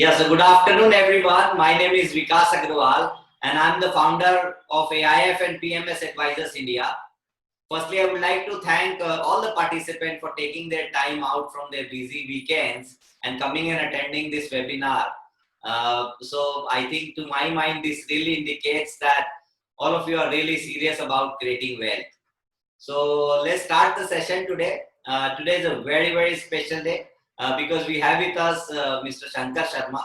Yeah, so good afternoon, everyone. My name is Vikas Agrawal, and I'm the founder of AIF and PMS Advisors India. Firstly, I would like to thank all the participants for taking their time out from their busy weekends and coming and attending this webinar. So I think to my mind, this really indicates that all of you are really serious about creating wealth. So let's start the session today. Today is a very, very special day because we have with us Mr. Shankar Sharma.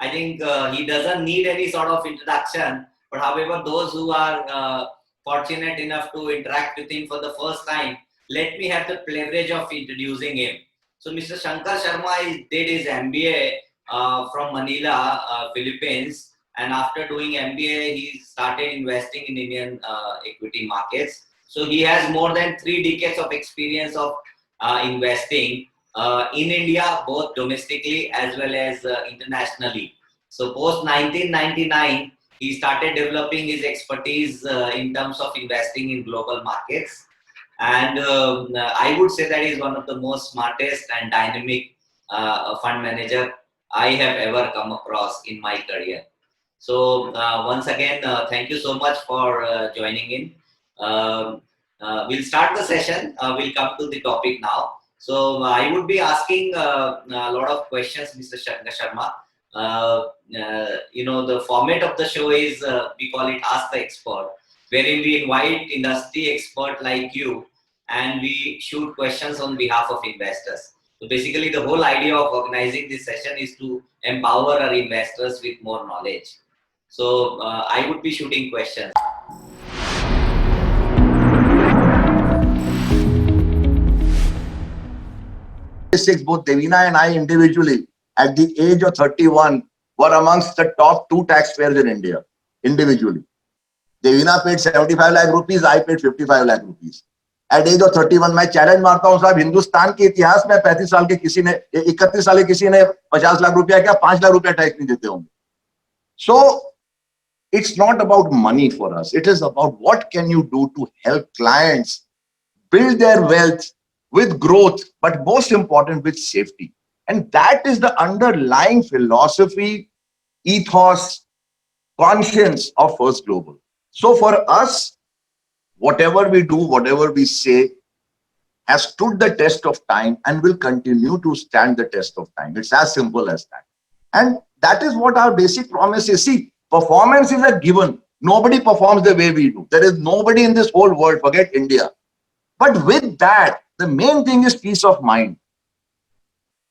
I think he doesn't need any sort of introduction, but however, those who are fortunate enough to interact with him for the first time, let me have the privilege of introducing him. So Mr. Shankar Sharma did his MBA from Manila, Philippines, and after doing MBA, he started investing in Indian equity markets. So he has more than 3 decades of experience of investing in India, both domestically as well as internationally. So post 1999, he started developing his expertise in terms of investing in global markets. And I would say that he is one of the most smartest and dynamic fund manager I have ever come across in my career. So once again, thank you so much for joining in. Um, we'll start the session. We'll come to the topic now. So I would be asking a lot of questions, Mr. Shankar Sharma. The format of the show is we call it Ask the Expert, wherein we invite industry expert like you, and we shoot questions on behalf of investors. So basically, the whole idea of organizing this session is to empower our investors with more knowledge. So I would be shooting questions. Both Devina and I individually, at the age of 31, were amongst the top 2 taxpayers in India, individually. Devina paid 75 lakh rupees, I paid 55 lakh rupees. At age of 31, मैं challenge मारता हूँ साहब, हिंदुस्तान के इतिहास में 35 साल के किसी ने 31 साल के किसी ने 50 लाख रुपया क्या 5 लाख रुपया टैक्स नहीं देते होंगे. So it's not about money for us. It is about what can you do to help clients build their wealth with growth, but most important with safety. And that is the underlying philosophy, ethos, conscience of First Global. So for us, whatever we do, whatever we say has stood the test of time and will continue to stand the test of time. It's as simple as that. And that is what our basic promise is. See, performance is a given. Nobody performs the way we do. There is nobody in this whole world, forget India. But with that, the main thing is peace of mind.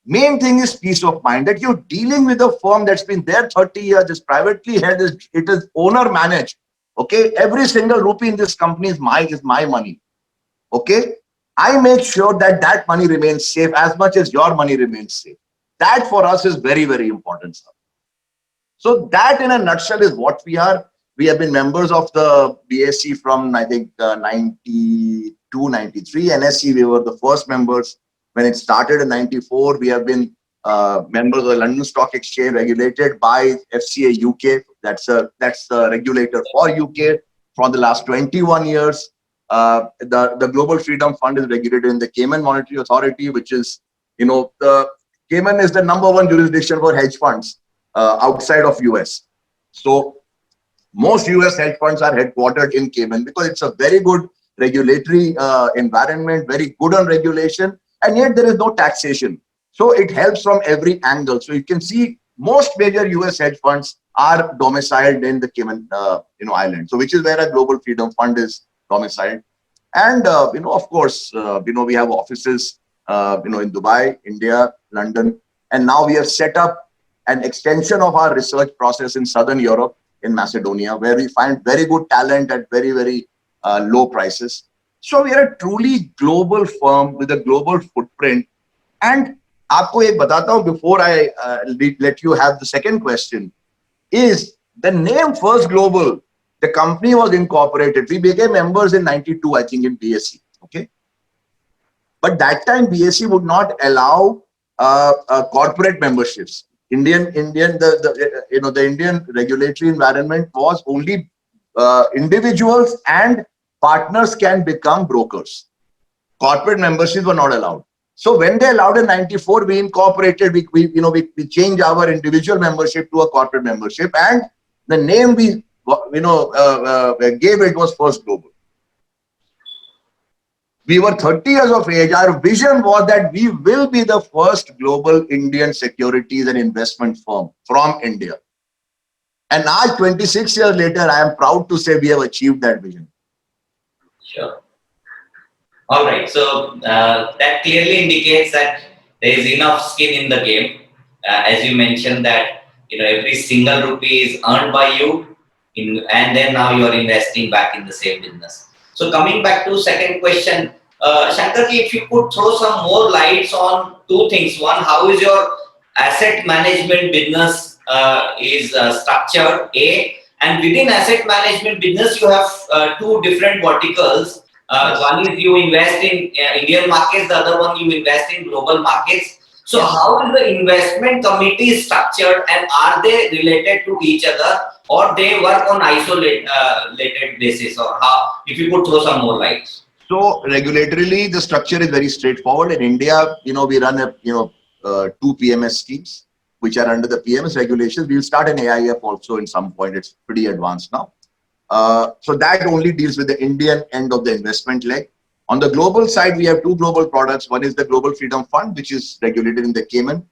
Main thing is peace of mind, that you're dealing with a firm that's been there 30 years, is privately held, it is owner managed. Okay, every single rupee in this company is my money. Okay, I make sure that that money remains safe as much as your money remains safe. That for us is very, very important, sir. So that in a nutshell is what we are. We have been members of the BSE from, I think, 92, 93. NSE, we were the first members. When it started in 94, we have been members of the London Stock Exchange, regulated by FCA UK. That's the regulator for UK for the last 21 years. The Global Freedom Fund is regulated in the Cayman Monetary Authority, which is, the Cayman is the #1 jurisdiction for hedge funds outside of US. So most US hedge funds are headquartered in Cayman because it's a very good regulatory environment, very good on regulation, and yet there is no taxation. So it helps from every angle. So you can see most major US hedge funds are domiciled in the Cayman island. So which is where a Global Freedom Fund is domiciled. And of course, we have offices in Dubai, India, London, and now we have set up an extension of our research process in Southern Europe, in Macedonia, where we find very good talent at very, very low prices. So we are a truly global firm with a global footprint. And आपको एक बताता हूँ before I let you have the second question, is the name First Global. The company was incorporated. We became members in 92, I think, in BSE. Okay, but that time BSE would not allow corporate memberships. The Indian regulatory environment was only individuals and partners can become brokers. Corporate memberships were not allowed. So when they allowed in 94, we incorporated, we changed our individual membership to a corporate membership, and the name we gave it was First Global. We were 30 years of age. Our vision was that we will be the first global Indian securities and investment firm from India. And now, 26 years later, I am proud to say we have achieved that vision. Sure. All right. So that clearly indicates that there is enough skin in the game. As you mentioned that every single rupee is earned by you, and then now you are investing back in the same business. So coming back to second question, Shankarji, if you could throw some more lights on two things. One, how is your asset management business is structured? And within asset management business, you have two different verticals. One is you invest in Indian markets, the other one you invest in global markets. So how is the investment committee structured, and are they related to each other, or they work on isolated basis, or how? If you could throw some more lights. So regulatorily, the structure is very straightforward. In India, we run two PMS schemes, which are under the PMS regulations. We'll start an AIF also in some point. It's pretty advanced now. So that only deals with the Indian end of the investment leg. On the global side, we have two global products. One is the Global Freedom Fund, which is regulated in the Cayman.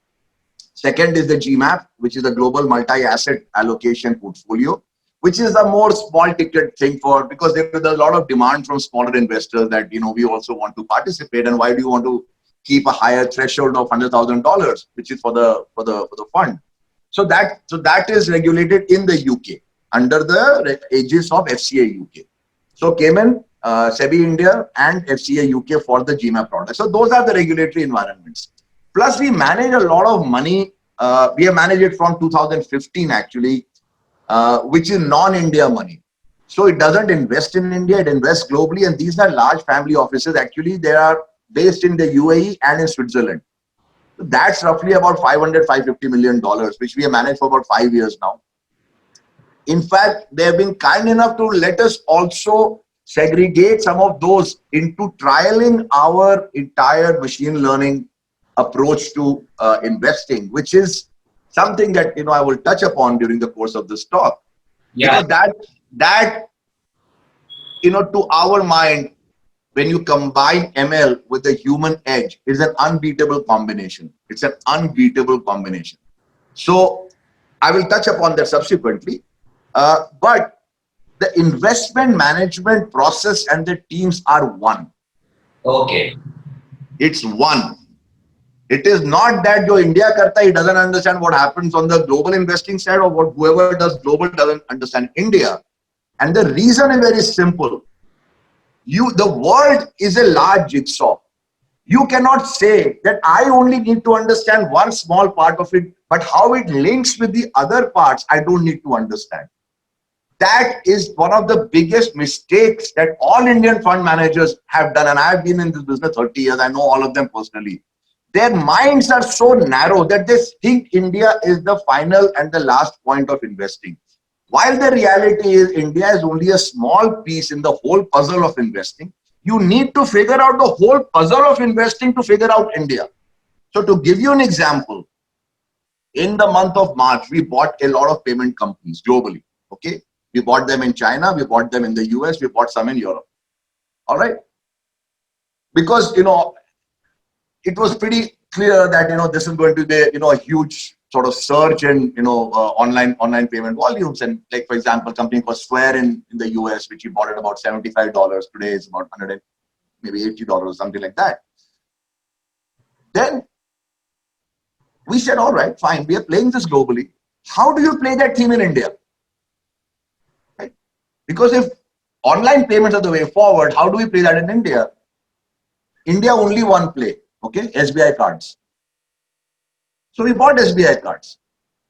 Second is the GMAP, which is the Global Multi-Asset Allocation Portfolio, which is a more small ticket thing because there is a lot of demand from smaller investors that, we also want to participate. And why do you want to keep a higher threshold of $100,000, which is for the fund? So that is regulated in the UK under the aegis of FCA UK. So Cayman, SEBI India, and FCA UK for the GMAP product. So those are the regulatory environments. Plus, we manage a lot of money. We have managed it from 2015 actually, which is non-India money. So it doesn't invest in India, it invests globally. And these are large family offices. Actually, they are based in the UAE and in Switzerland. So that's roughly about $550 million, which we have managed for about 5 years now. In fact, they have been kind enough to let us also segregate some of those into trialing our entire machine learning approach to investing, which is something that I will touch upon during the course of this talk. Yeah. Because that to our mind, when you combine ML with the human edge, is an unbeatable combination. It's an unbeatable combination. So I will touch upon that subsequently. But the investment management process and the teams are one. Okay. It's one. It is not that jo India karta, he doesn't understand what happens on the global investing side, or what whoever does global doesn't understand India. And the reason is very simple. The world is a large jigsaw. You cannot say that I only need to understand one small part of it, but how it links with the other parts, I don't need to understand. That is one of the biggest mistakes that all Indian fund managers have done. And I've been in this business 30 years. I know all of them personally. Their minds are so narrow that they think India is the final and the last point of investing. While the reality is India is only a small piece in the whole puzzle of investing. You need to figure out the whole puzzle of investing to figure out India. So to give you an example, in the month of March, we bought a lot of payment companies globally. Okay. We bought them in China, we bought them in the US, we bought some in Europe. All right. Because, it was pretty clear that, this is going to be, a huge sort of surge in, online payment volumes. And like, for example, a company called Square in the US, which we bought at about $75. Today is about $100, maybe $80, something like that. Then we said, all right, fine, we are playing this globally. How do you play that theme in India? Right? Because if online payments are the way forward, how do we play that in India? India only one play, okay, SBI cards. So we bought SBI cards,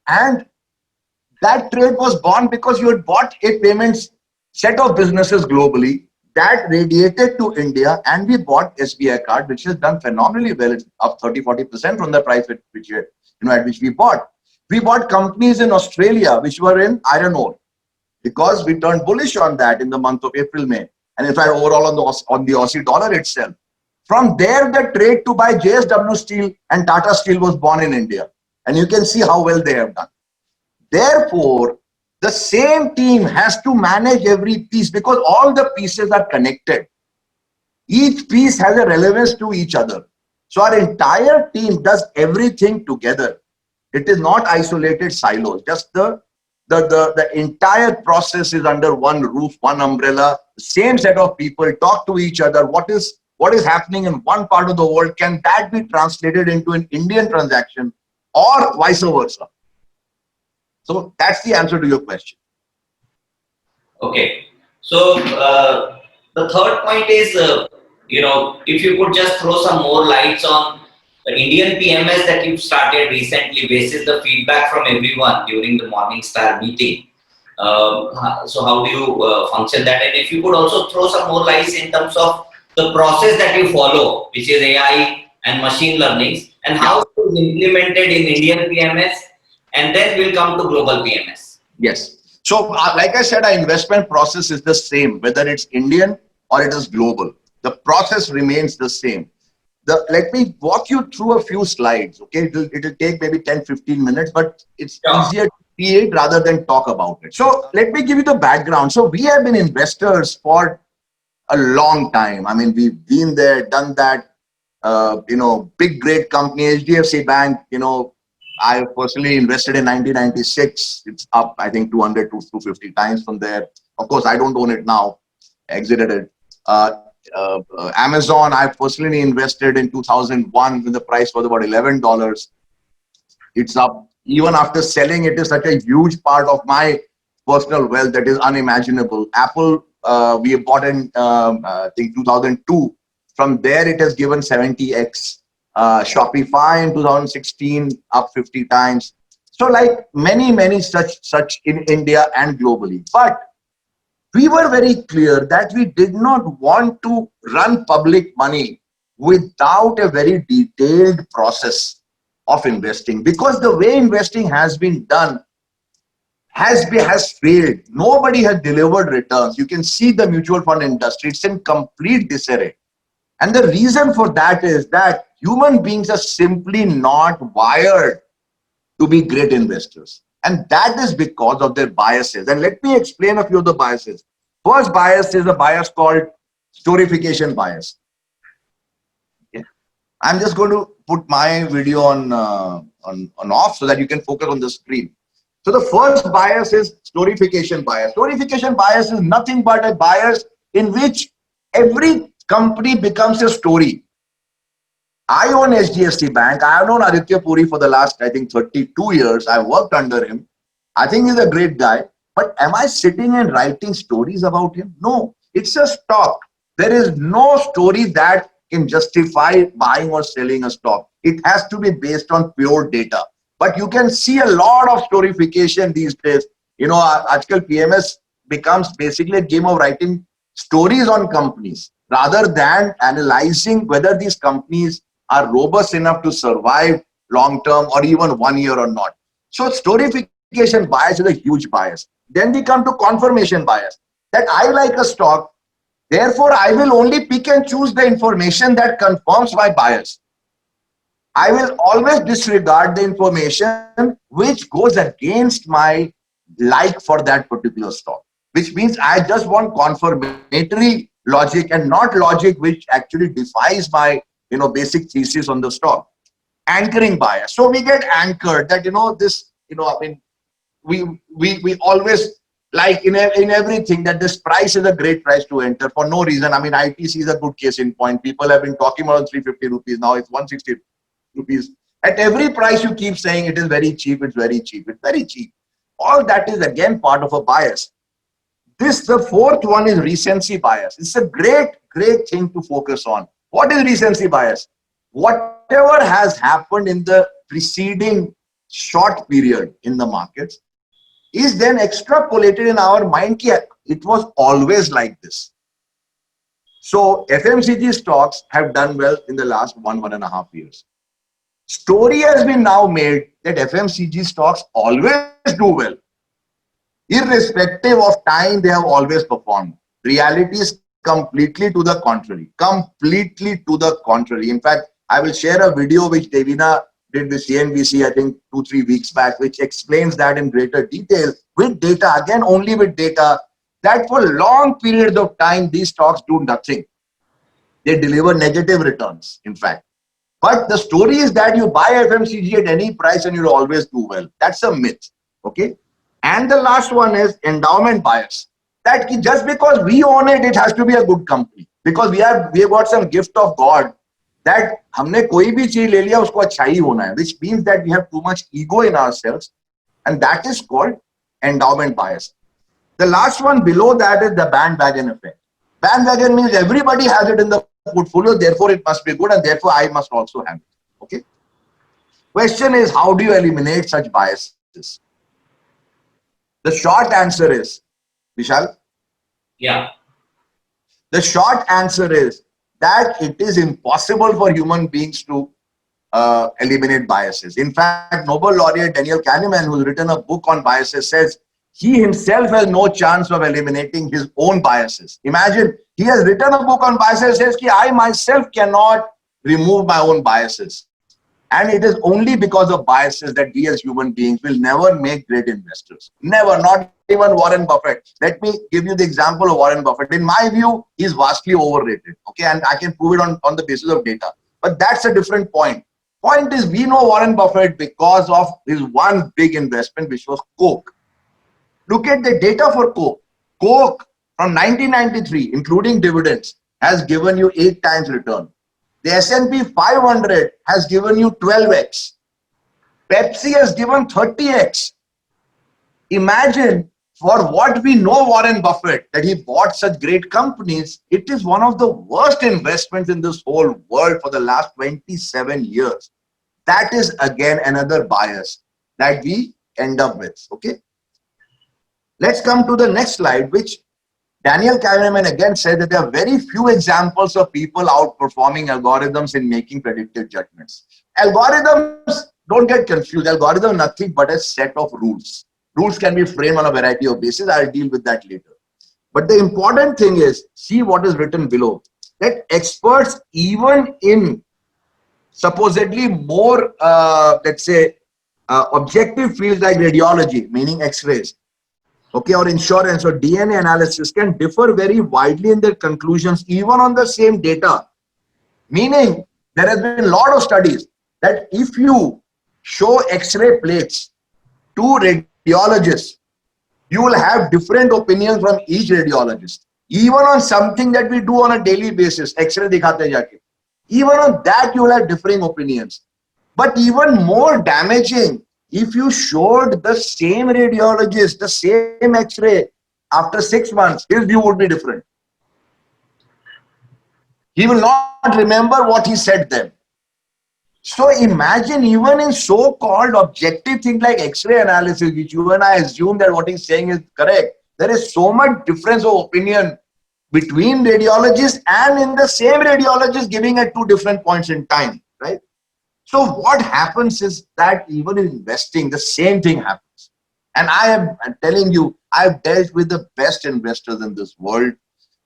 and that trade was born because you had bought a payments set of businesses globally that radiated to India, and we bought SBI card, which has done phenomenally well. It's up 30-40% from the price at which we bought. We bought companies in Australia which were in iron ore, because we turned bullish on that in the month of April, May, and in fact overall on the Aussie dollar itself. From there, the trade to buy JSW Steel and Tata Steel was born in India. And you can see how well they have done. Therefore, the same team has to manage every piece because all the pieces are connected. Each piece has a relevance to each other. So our entire team does everything together. It is not isolated silos. Just the entire process is under one roof, one umbrella. Same set of people talk to each other. What is happening in one part of the world? Can that be translated into an Indian transaction or vice versa? So that's the answer to your question. Okay. So the third point is, if you could just throw some more lights on the Indian PMS that you've started recently, basis the feedback from everyone during the Morningstar meeting. So how do you function that? And if you could also throw some more lights in terms of the process that you follow, which is AI and machine learning, and how it is implemented in Indian PMS, and then we'll come to global PMS. Yes. So like I said, our investment process is the same, whether it's Indian or it is global. The process remains the same. Let me walk you through a few slides, okay? It'll take maybe 10-15 minutes, but it's easier to see it rather than talk about it. So let me give you the background. So we have been investors for a long time. I mean, we've been there, done that, big, great company, HDFC Bank, I personally invested in 1996. It's up, I think, 200 to 250 times from there. Of course, I don't own it now, exited it. Amazon, I personally invested in 2001 when the price was about $11. It's up. Even after selling, it is such a huge part of my personal wealth that is unimaginable. Apple, we bought in, I think, 2002. From there, it has given 70x. Shopify in 2016, up 50 times. So like many such in India and globally. But we were very clear that we did not want to run public money without a very detailed process of investing, because the way investing has been done has failed. Nobody has delivered returns. You can see the mutual fund industry, it's in complete disarray. And the reason for that is that human beings are simply not wired to be great investors. And that is because of their biases. And let me explain a few of the biases. First bias is a bias called storification bias. Okay. I'm just going to put my video on off so that you can focus on the screen. So the first bias is storification bias. Storification bias is nothing but a bias in which every company becomes a story. I own HDFC Bank. I have known Aditya Puri for the last, I think, 32 years. I worked under him. I think he's a great guy. But am I sitting and writing stories about him? No, it's a stock. There is no story that can justify buying or selling a stock. It has to be based on pure data. But you can see a lot of storification these days. Article PMS becomes basically a game of writing stories on companies rather than analyzing whether these companies are robust enough to survive long term or even 1 year or not. So storification bias is a huge bias. Then we come to confirmation bias, that I like a stock, therefore I will only pick and choose the information that confirms my bias. I will always disregard the information which goes against my like for that particular stock, which means I just want confirmatory logic and not logic which actually defies my basic thesis on the stock. Anchoring bias. So we get anchored that we always like in everything that this price is a great price to enter for no reason. I mean, ITC is a good case in point. People have been talking about 350 rupees. Now it's 160 rupees. At every price you keep saying it is very cheap, it's very cheap, it's very cheap. All that is again part of a bias. The fourth one is recency bias. It's a great thing to focus on. What is recency bias? Whatever has happened in the preceding short period in the markets is then extrapolated in our mind. It was always like this. So FMCG stocks have done well in the last 1.5 years. Story has been now made that FMCG stocks always do well. Irrespective of time, they have always performed. Reality is completely to the contrary. Completely to the contrary. In fact, I will share a video which Devina did with CNBC, I think 2-3 weeks back, which explains that in greater detail with data, again, only with data, that for long periods of time, these stocks do nothing. They deliver negative returns, in fact. But the story is that you buy FMCG at any price and you'll always do well. That's a myth. Okay. And the last one is endowment bias. That just because we own it, it has to be a good company. Because we have got some gift of God that हमने कोई भी चीज ले लिया उसको अच्छा ही होना है, which means that we have too much ego in ourselves, and that is called endowment bias. The last one below that is the bandwagon effect. Bandwagon means everybody has it in the portfolio, therefore it must be good, and therefore I must also have it. Okay. Question is, how do you eliminate such biases? The short answer is, Vishal? Yeah. The short answer is that it is impossible for human beings to eliminate biases. In fact, Nobel laureate Daniel Kahneman, who's written a book on biases, says he himself has no chance of eliminating his own biases. Imagine, he has written a book on biases, says that I myself cannot remove my own biases. And it is only because of biases that we as human beings will never make great investors. Never, not even Warren Buffett. Let me give you the example of Warren Buffett. In my view, he's vastly overrated. Okay, and I can prove it on the basis of data. But that's a different point. Point is, we know Warren Buffett because of his one big investment, which was Coke. Look at the data for Coke. Coke from 1993, including dividends, has given you 8 times return. The S&P 500 has given you 12x. Pepsi has given 30x. Imagine, for what we know Warren Buffett, that he bought such great companies, it is one of the worst investments in this whole world for the last 27 years. That is again another bias that we end up with. Okay. Let's come to the next slide, which Daniel Kahneman again said that there are very few examples of people outperforming algorithms in making predictive judgments. Algorithms, don't get confused, algorithm is nothing but a set of rules. Rules can be framed on a variety of bases. I'll deal with that later. But the important thing is, see what is written below, that experts, even in supposedly more, let's say, objective fields like radiology, meaning X-rays, okay, or insurance or DNA analysis, can differ very widely in their conclusions, even on the same data. Meaning, there has been a lot of studies that if you show X-ray plates to radiologists, you will have different opinions from each radiologist. Even on something that we do on a daily basis, X-ray dikhate jaake, even on that you will have differing opinions. But even more damaging, if you showed the same radiologist the same X-ray after 6 months, his view would be different. He will not remember what he said then. So imagine, even in so-called objective things like X-ray analysis, which you and I assume that what he's saying is correct, there is so much difference of opinion between radiologists and in the same radiologist giving at 2 different points in time, right? So what happens is that even in investing, the same thing happens. And I'm telling you, I've dealt with the best investors in this world.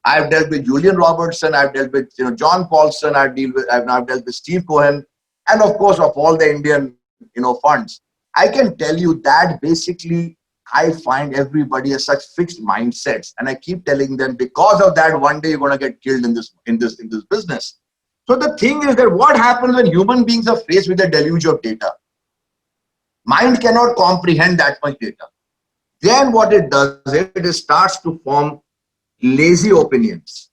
I've dealt with Julian Robertson, I've dealt with John Paulson, I've dealt with Steve Cohen, and of course of all the Indian funds. I can tell you that basically I find everybody has such fixed mindsets, and I keep telling them, because of that, one day you're going to get killed in this business. So the thing is that what happens when human beings are faced with a deluge of data? Mind cannot comprehend that much data. Then what it does, it starts to form lazy opinions,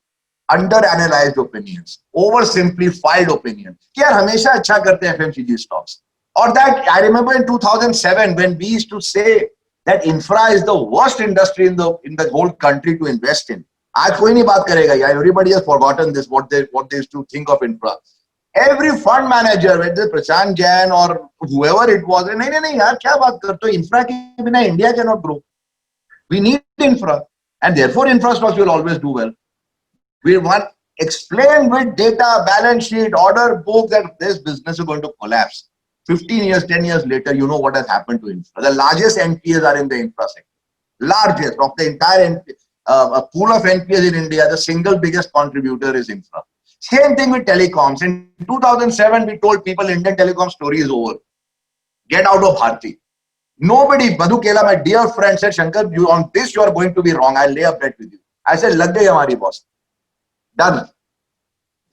under-analyzed opinions, oversimplified opinions. Yaar, hamesha acha karte hain FMCG stocks. Or that, I remember in 2007 when we used to say that infra is the worst industry in the whole country to invest in. आज कोई नहीं बात करेगा यार. Everybody has forgotten this, what they used to think of infra. Every fund manager, whether Prashant Jain or whoever it was, नहीं यार क्या बात करते हो, infra के बिना India cannot grow. We need infra, and therefore infra stocks will always do well. We want explain with data, balance sheet, order book that this business is going to collapse. 15 years, 10 years later, you know what has happened to infra. The largest NPAs are in the infra sector. Largest of the entire NPA. a pool of NPS in India, the single biggest contributor is infra. Same thing with telecoms. In 2007, we told people Indian telecom story is over. Get out of Bharti. Nobody, Madhu Kela, my dear friend, said, Shankar, you on this you are going to be wrong. I'll lay a bet with you. I said, lag gayi hamari boss. Done.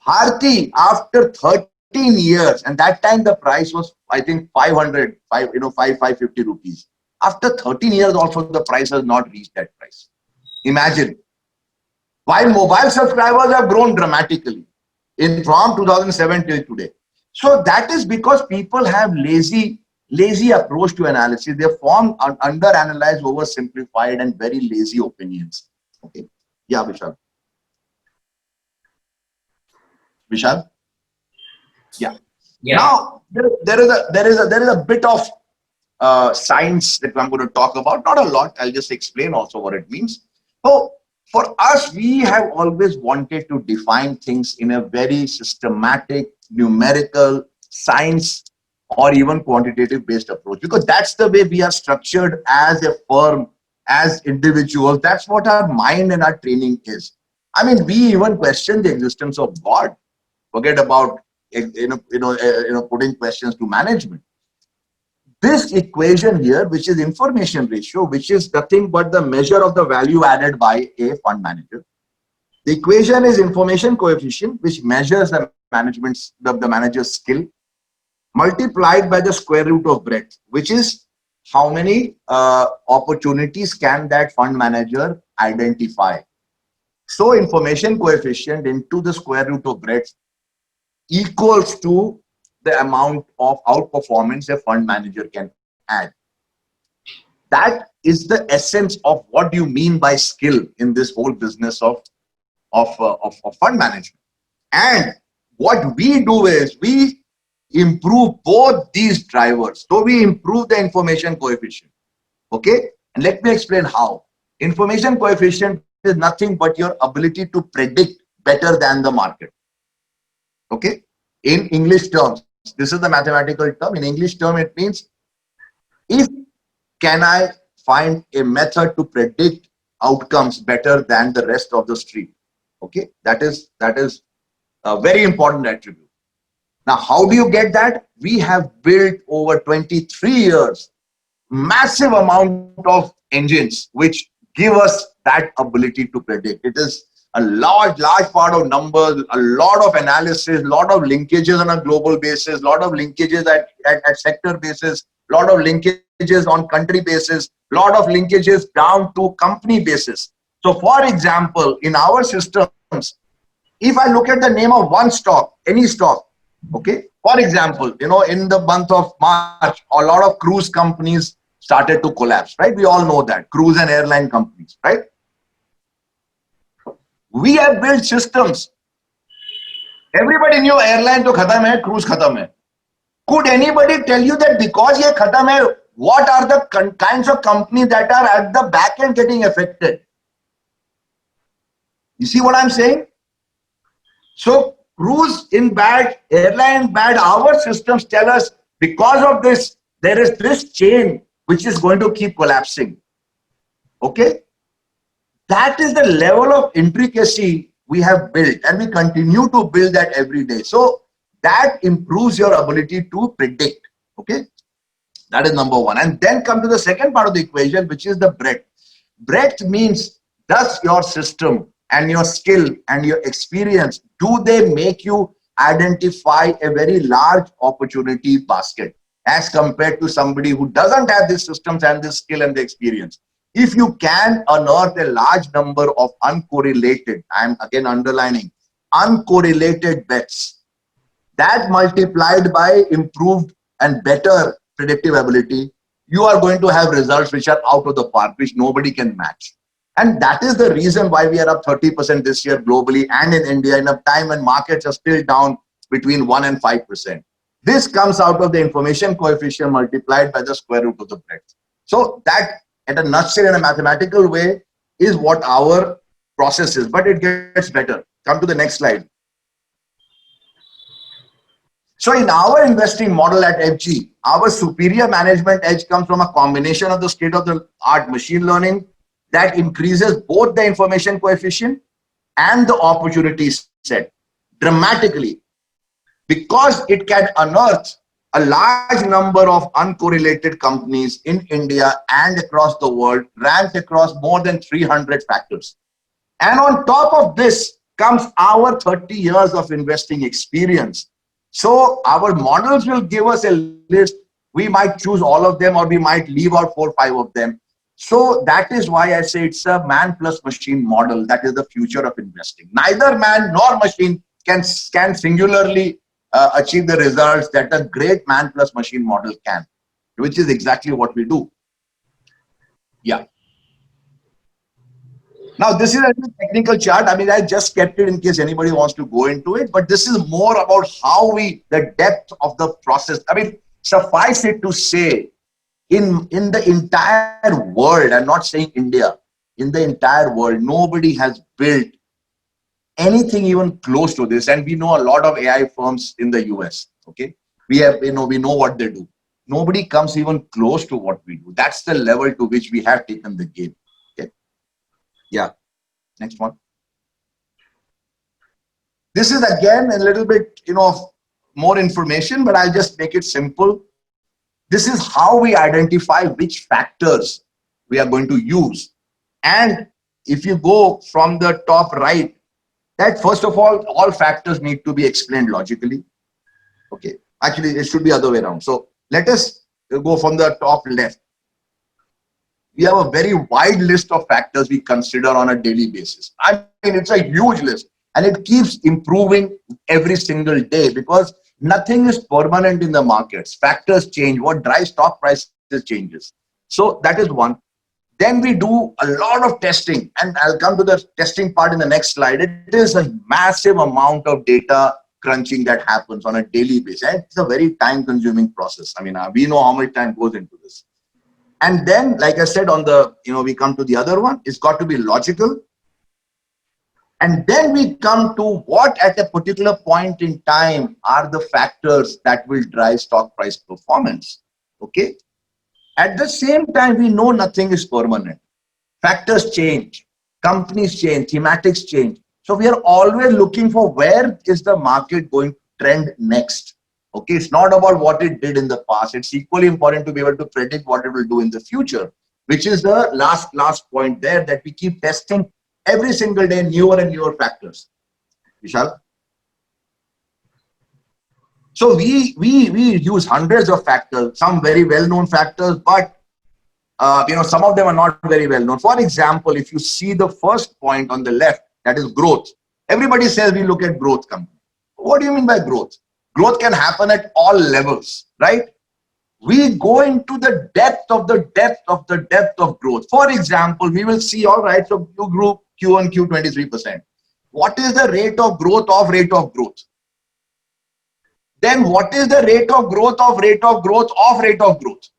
Bharti, after 13 years, and that time the price was, I think, 550 rupees. After 13 years also, the price has not reached that price. Imagine. While mobile subscribers have grown dramatically from 2007 till today. So that is because people have lazy approach to analysis. They form under-analyzed, oversimplified, and very lazy opinions. Okay. Yeah, Vishal. Vishal? Yeah. Now there is a bit of science that I'm going to talk about. Not a lot. I'll just explain also what it means. So for us, we have always wanted to define things in a very systematic, numerical, science, or even quantitative based approach, because that's the way we are structured as a firm, as individuals. That's what our mind and our training is. I mean, we even question the existence of God. Forget about putting questions to management. This equation here, which is information ratio, which is nothing but the measure of the value added by a fund manager. The equation is information coefficient, which measures the manager's skill, multiplied by the square root of breadth, which is how many opportunities can that fund manager identify. So information coefficient into the square root of breadth equals to the amount of outperformance a fund manager can add. That is the essence of what you mean by skill in this whole business of fund management. And what we do is we improve both these drivers. So we improve the information coefficient. Okay, and let me explain how. Information coefficient is nothing but your ability to predict better than the market. Okay, in English terms, this is the mathematical term. In English term, it means if can I find a method to predict outcomes better than the rest of the street. Okay, that is a very important attribute. Now, how do you get that? We have built over 23 years massive amount of engines which give us that ability to predict. It is a large part of numbers, a lot of analysis, a lot of linkages on a global basis, a lot of linkages at sector basis, a lot of linkages on country basis, a lot of linkages down to company basis. So for example, in our systems, if I look at the name of one stock, any stock, okay, for example, in the month of March, a lot of cruise companies started to collapse, right? We all know that, cruise and airline companies, right? We have built systems. Everybody knew airline to khatam hai, cruise khatam hai. Could anybody tell you that because ye khatam hai, what are the kinds of companies that are at the back end getting affected? You see what I'm saying? So cruise in bad, airline bad, our systems tell us because of this, there is this chain which is going to keep collapsing. Okay? That is the level of intricacy we have built, and we continue to build that every day. So that improves your ability to predict. Okay, that is number one. And then come to the second part of the equation, which is the breadth. Breadth means, does your system and your skill and your experience, do they make you identify a very large opportunity basket as compared to somebody who doesn't have these systems and the skill and the experience? If you can unearth a large number of uncorrelated, I'm again underlining, uncorrelated bets, that multiplied by improved and better predictive ability, you are going to have results which are out of the park, which nobody can match. And that is the reason why we are up 30% this year globally and in India in a time when markets are still down between 1 and 5%. This comes out of the information coefficient multiplied by the square root of the breadth. So that, at a nutshell, in a mathematical way, is what our process is, but it gets better. Come to the next slide. So in our investing model at FG, our superior management edge comes from a combination of the state-of-the-art machine learning, that increases both the information coefficient and the opportunity set dramatically, because it can unearth a large number of uncorrelated companies in India and across the world, ranked across more than 300 factors. And on top of this comes our 30 years of investing experience. So our models will give us a list. We might choose all of them, or we might leave out 4 or 5 of them. So that is why I say it's a man plus machine model. That is the future of investing. Neither man nor machine can singularly achieve the results that a great man plus machine model can, which is exactly what we do. Yeah. Now, this is a technical chart. I mean, I just kept it in case anybody wants to go into it, but this is more about how the depth of the process. I mean, suffice it to say, in the entire world, I'm not saying India, in the entire world, nobody has built anything even close to this. And we know a lot of AI firms in the US. Okay, we know what they do. Nobody comes even close to what we do. That's the level to which we have taken the game. Okay, yeah. Next one. This is again a little bit, more information, but I'll just make it simple. This is how we identify which factors we are going to use. And if you go from the top right, that first of all factors need to be explained logically. Okay, actually it should be other way around. So let us go from the top left. We have a very wide list of factors we consider on a daily basis. I mean, it's a huge list, and it keeps improving every single day because nothing is permanent in the markets. Factors change. What drives stock prices changes. So that is one. Then we do a lot of testing, and I'll come to the testing part in the next slide. It is a massive amount of data crunching that happens on a daily basis. And it's a very time-consuming process. I mean, we know how much time goes into this. And then, like I said, we come to the other one. It's got to be logical. And then we come to what at a particular point in time are the factors that will drive stock price performance. Okay. At the same time, we know nothing is permanent. Factors change, companies change, thematics change. So we are always looking for where is the market going to trend next. Okay, it's not about what it did in the past. It's equally important to be able to predict what it will do in the future, which is the last point there, that we keep testing every single day newer and newer factors. Vishal? So we use hundreds of factors, some very well-known factors, but some of them are not very well known. For example, if you see the first point on the left, that is growth. Everybody says we look at growth company. What do you mean by growth? Growth can happen at all levels, right? We go into the depth of growth. For example, we will see, all right, so you grew Q1Q 23%. What is the rate of growth of rate of growth? Then what is the rate of growth of rate of growth of rate of growth?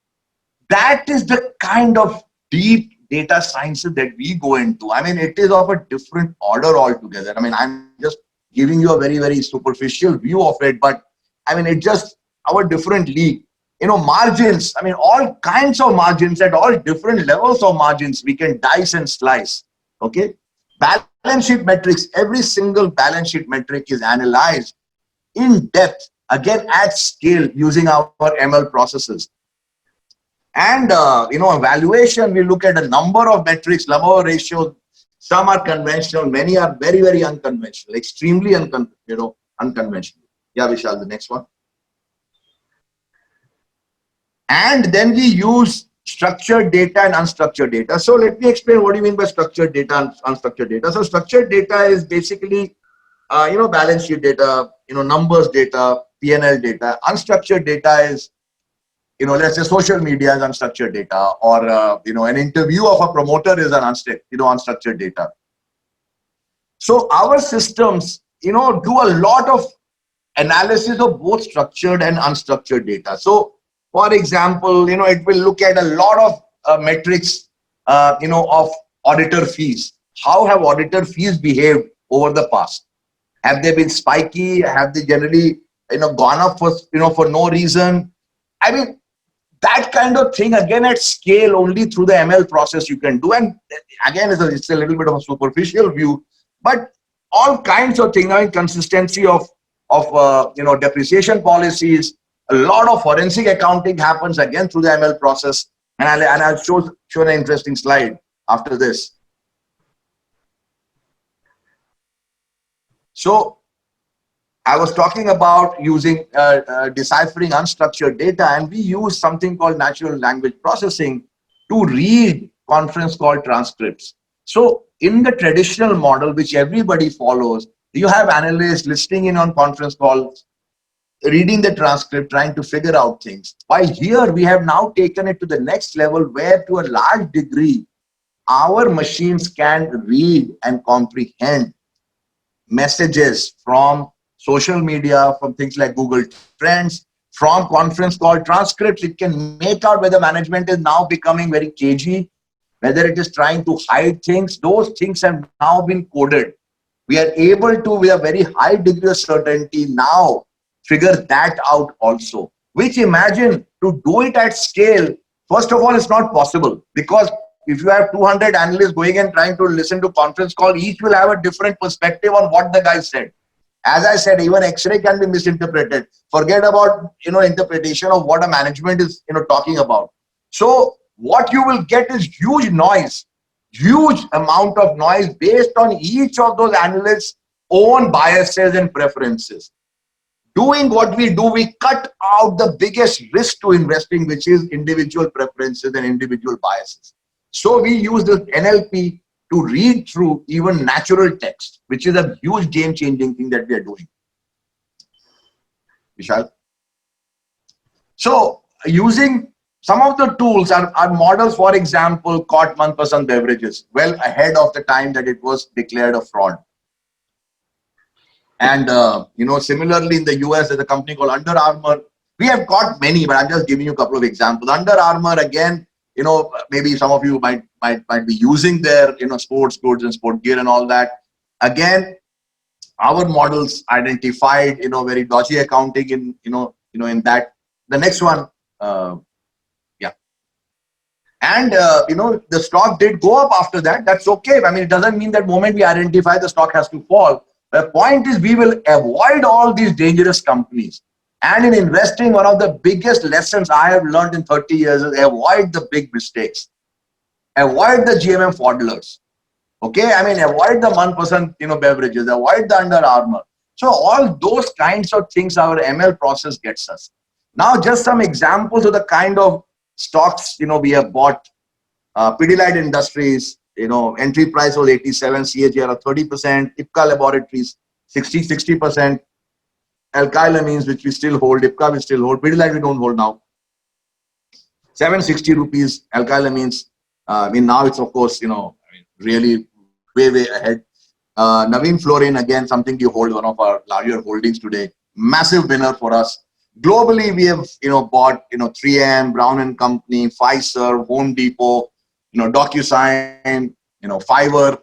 That is the kind of deep data sciences that we go into. I mean, it is of a different order altogether. I mean, I'm just giving you a very, very superficial view of it, but I mean, it's just our different league. Margins, I mean, all kinds of margins at all different levels of margins, we can dice and slice. Okay. Balance sheet metrics, every single balance sheet metric is analyzed in depth, again, at scale using our ML processes. And, evaluation, we look at a number of metrics, number of ratios. Some are conventional, many are very, very unconventional, extremely unconventional. Yeah, Vishal, the next one. And then we use structured data and unstructured data. So let me explain what do you mean by structured data and unstructured data. So structured data is basically, balance sheet data, numbers data, P&L data. Unstructured data is, let's say social media is unstructured data, or, an interview of a promoter is an unstructured data. So our systems, do a lot of analysis of both structured and unstructured data. So, for example, it will look at a lot of metrics, of auditor fees. How have auditor fees behaved over the past? Have they been spiky? Have they generally, gone up for no reason? I mean, That kind of thing, again, at scale, only through the ML process you can do. And again, it's a little bit of a superficial view, but all kinds of things, inconsistency of depreciation policies, a lot of forensic accounting happens again through the ML process. And I'll show an interesting slide after this. So I was talking about using deciphering unstructured data, and we use something called natural language processing to read conference call transcripts. So in the traditional model, which everybody follows, you have analysts listening in on conference calls, reading the transcript, trying to figure out things. While here, we have now taken it to the next level where, to a large degree, our machines can read and comprehend messages from social media, from things like Google Trends, from conference call transcripts. It can make out whether management is now becoming very cagey, whether it is trying to hide things. Those things have now been coded. We are able to, with a very high degree of certainty, now figure that out also. Which, imagine, to do it at scale, first of all, it's not possible, because if you have 200 analysts going and trying to listen to conference call, each will have a different perspective on what the guy said. As I said, even X-ray can be misinterpreted. Forget about interpretation of what a management is talking about. So what you will get is huge noise, huge amount of noise based on each of those analysts' own biases and preferences. Doing what we do, we cut out the biggest risk to investing, which is individual preferences and individual biases. So we use the NLP to read through even natural text, which is a huge game-changing thing that we are doing. Vishal? So using some of the tools, our models, for example, caught Manpasand beverages well ahead of the time that it was declared a fraud. And similarly in the US, there's a company called Under Armour. We have got many, but I'm just giving you a couple of examples. Under Armour, again, maybe some of you might be using their sports goods and sport gear and all that. Again, our models identified very dodgy accounting in that. The next one, yeah, and the stock did go up after that. That's okay. I mean, it doesn't mean that moment we identify the stock has to fall. The point is, we will avoid all these dangerous companies. And in investing, one of the biggest lessons I have learned in 30 years is avoid the big mistakes. Avoid the GMM Fodlers. Okay, I mean, avoid the Manpasand beverages, avoid the Under Armour. So all those kinds of things our ML process gets us. Now, just some examples of the kind of stocks we have bought. Pidilite Industries, entry price was 87, CAGR of 30%. Ipca Laboratories 60%. Alkylamines, which we still hold, Ipca we still hold, Pidilite we don't hold now. 760 rupees, Alkylamines. I mean, now it's of course, really way ahead. Navin Fluorine, again, something you hold, one of our larger holdings today. Massive winner for us. Globally, we have, bought, 3M, Brown and Company, Pfizer, Home Depot, DocuSign, Fiverr.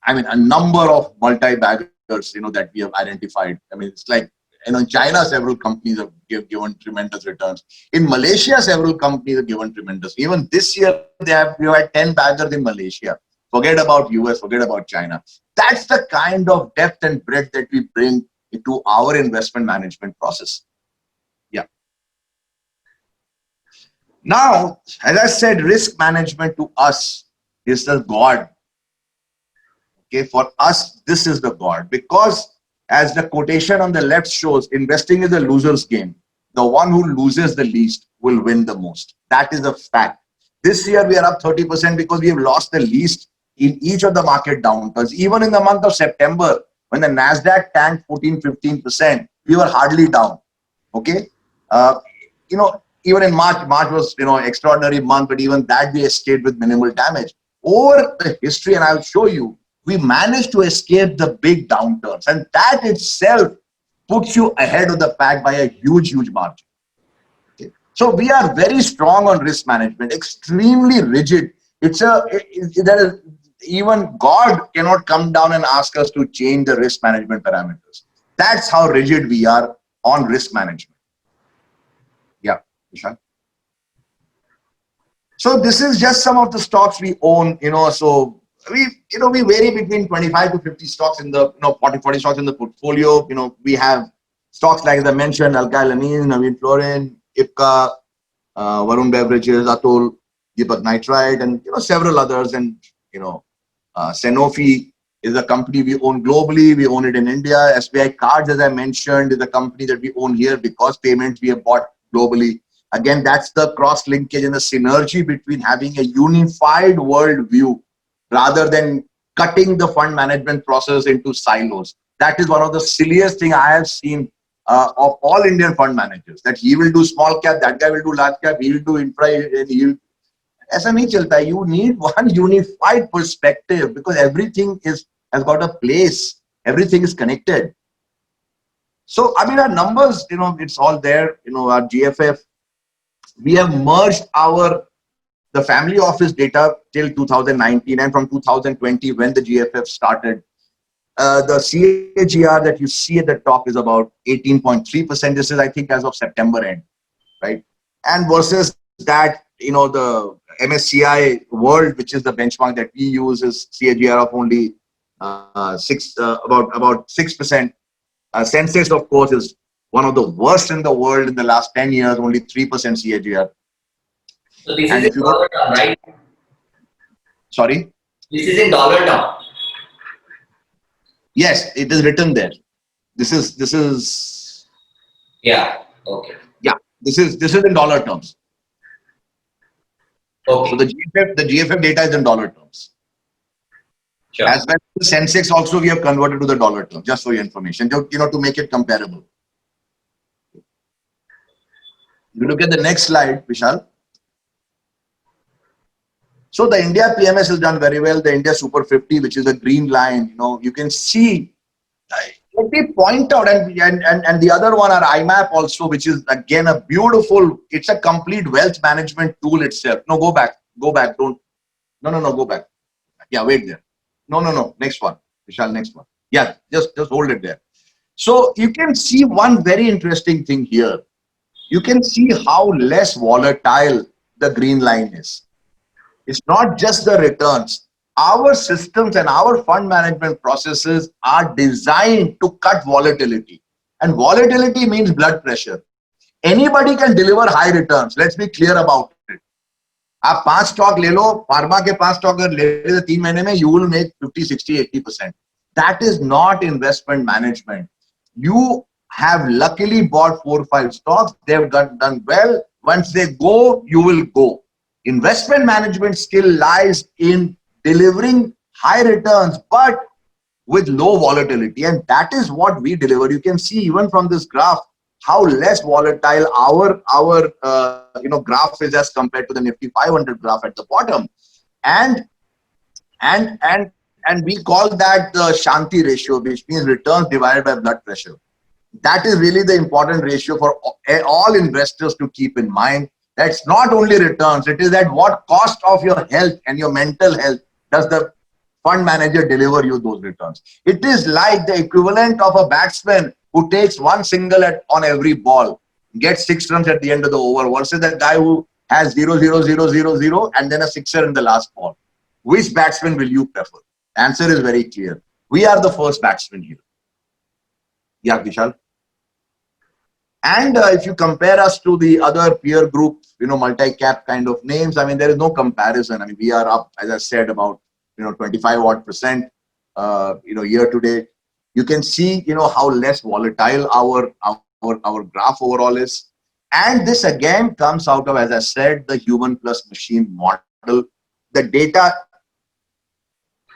I mean, a number of multi-baggers, that we have identified. I mean, it's like, in China, several companies have given tremendous returns. In Malaysia, several companies have given tremendous. Even this year, we had 10 baggers in Malaysia. Forget about US, forget about China. That's the kind of depth and breadth that we bring into our investment management process. Yeah. Now, as I said, risk management to us is the God. Okay, for us, this is the God, because as the quotation on the left shows, investing is a loser's game. The one who loses the least will win the most. That is a fact. This year, we are up 30% because we have lost the least in each of the market downturns. Even in the month of September, when the NASDAQ tanked 14-15%, we were hardly down. Okay. Even in March was, extraordinary month, but even that we escaped with minimal damage. Over the history, and I'll show you, we managed to escape the big downturns, and that itself puts you ahead of the pack by a huge margin. Okay. So we are very strong on risk management, extremely rigid. Even God cannot come down and ask us to change the risk management parameters. That's how rigid we are on risk management. Yeah, Vishal. So this is just some of the stocks we own, so we vary between 25 to 50 stocks in the, 40 stocks in the portfolio. We have stocks like, as I mentioned, Alkyl Amines, Navin Fluorine, IPCA, Varun Beverages, Atul, Deepak Nitrite, and, several others. And, Sanofi is a company we own globally. We own it in India. SBI Cards, as I mentioned, is a company that we own here because payments we have bought globally. Again, that's the cross linkage and the synergy between having a unified world view rather than cutting the fund management process into silos. That is one of the silliest thing I have seen of all Indian fund managers, that he will do small cap, that guy will do large cap, he will do infra, and he will. ऐसा नहीं चलता. You need one unified perspective because everything has got a place. Everything is connected. So, I mean, our numbers, it's all there. Our GFF, we have merged the family office data till 2019, and from 2020 when the GFF started, the CAGR that you see at the top is about 18.3%. This is, I think, as of September end, right? And versus that, the MSCI World, which is the benchmark that we use, is CAGR of only about 6%. Sensex, of course, is one of the worst in the world in the last 10 years, only 3% CAGR. So this is in dollar term, right? Sorry? This is in dollar term. Yes, it is written there. This is. Yeah. Okay. Yeah, this is in dollar terms. Okay. So the GFF data is in dollar terms. Sure. As well as the Sensex also we have converted to the dollar term, just for your information, to make it comparable. If you look at the next slide, Vishal. So the India PMS has done very well. The India Super 50, which is the green line, you can see. Let me point out, and the other one, our IMAP also, which is again a beautiful. It's a complete wealth management tool itself. No, go back. Don't. No, go back. Yeah, wait there. No. Next one, Vishal. Next one. Yeah, just hold it there. So you can see one very interesting thing here. You can see how less volatile the green line is. It's not just the returns. Our systems and our fund management processes are designed to cut volatility. And volatility means blood pressure. Anybody can deliver high returns. Let's be clear about it. आप 5 stock ले लो, pharma के 5 stock अगर ले ले 3 महीने में, you will make 50, 60, 80%. That is not investment management. You have luckily bought 4 or 5 stocks. They've done well. Once they go, you will go. Investment management skill lies in delivering high returns, but with low volatility. And that is what we deliver. You can see even from this graph how less volatile our graph is as compared to the Nifty 500 graph at the bottom. And we call that the Shanti ratio, which means returns divided by blood pressure. That is really the important ratio for all investors to keep in mind. That's not only returns, it is at what cost of your health and your mental health does the fund manager deliver you those returns. It is like the equivalent of a batsman who takes one single on every ball, gets 6 runs at the end of the over, versus that guy who has 0, 0, 0, 0, 0, and then a sixer in the last ball. Which batsman will you prefer? Answer is very clear. We are the first batsman here. Yeah, Vishal. And if you compare us to the other peer group, multi-cap kind of names, I mean, there is no comparison. I mean, we are up, as I said, about 25 odd percent, year to date. You can see, how less volatile our graph overall is. And this again comes out of, as I said, the human plus machine model. The data,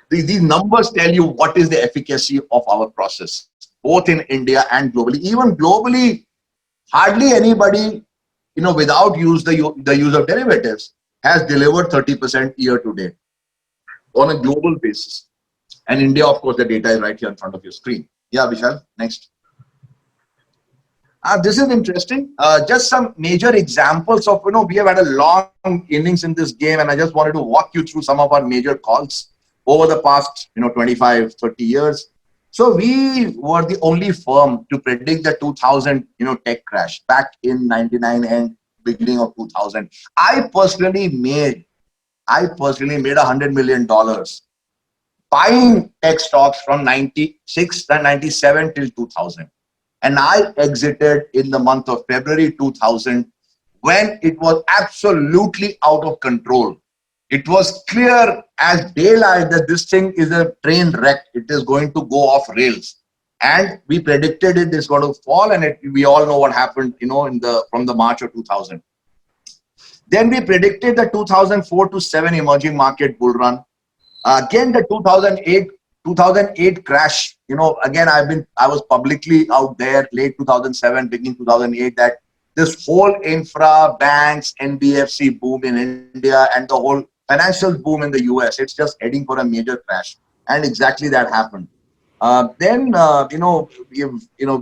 these numbers tell you what is the efficacy of our process, both in India and globally. Even globally, hardly anybody, without the use of derivatives has delivered 30% year to date on a global basis. And India, of course, the data is right here in front of your screen. Yeah, Vishal, next. This is interesting. Just some major examples of, we have had a long innings in this game, and I just wanted to walk you through some of our major calls over the past, 25, 30 years. So we were the only firm to predict the 2000, tech crash back in 99 and beginning of 2000. I personally made $100 million buying tech stocks from 96 and 97 till 2000. And I exited in the month of February 2000 when it was absolutely out of control. It was clear as daylight that this thing is a train wreck. It is going to go off rails. And we predicted it is going to fall, and we all know what happened, from the March of 2000. Then we predicted the 2004 to 7 emerging market bull run. Again, the 2008 crash. Again, I was publicly out there late 2007, beginning 2008, that this whole infra, banks, NBFC boom in India and the whole financial boom in the US, it's just heading for a major crash, and exactly that happened. Then we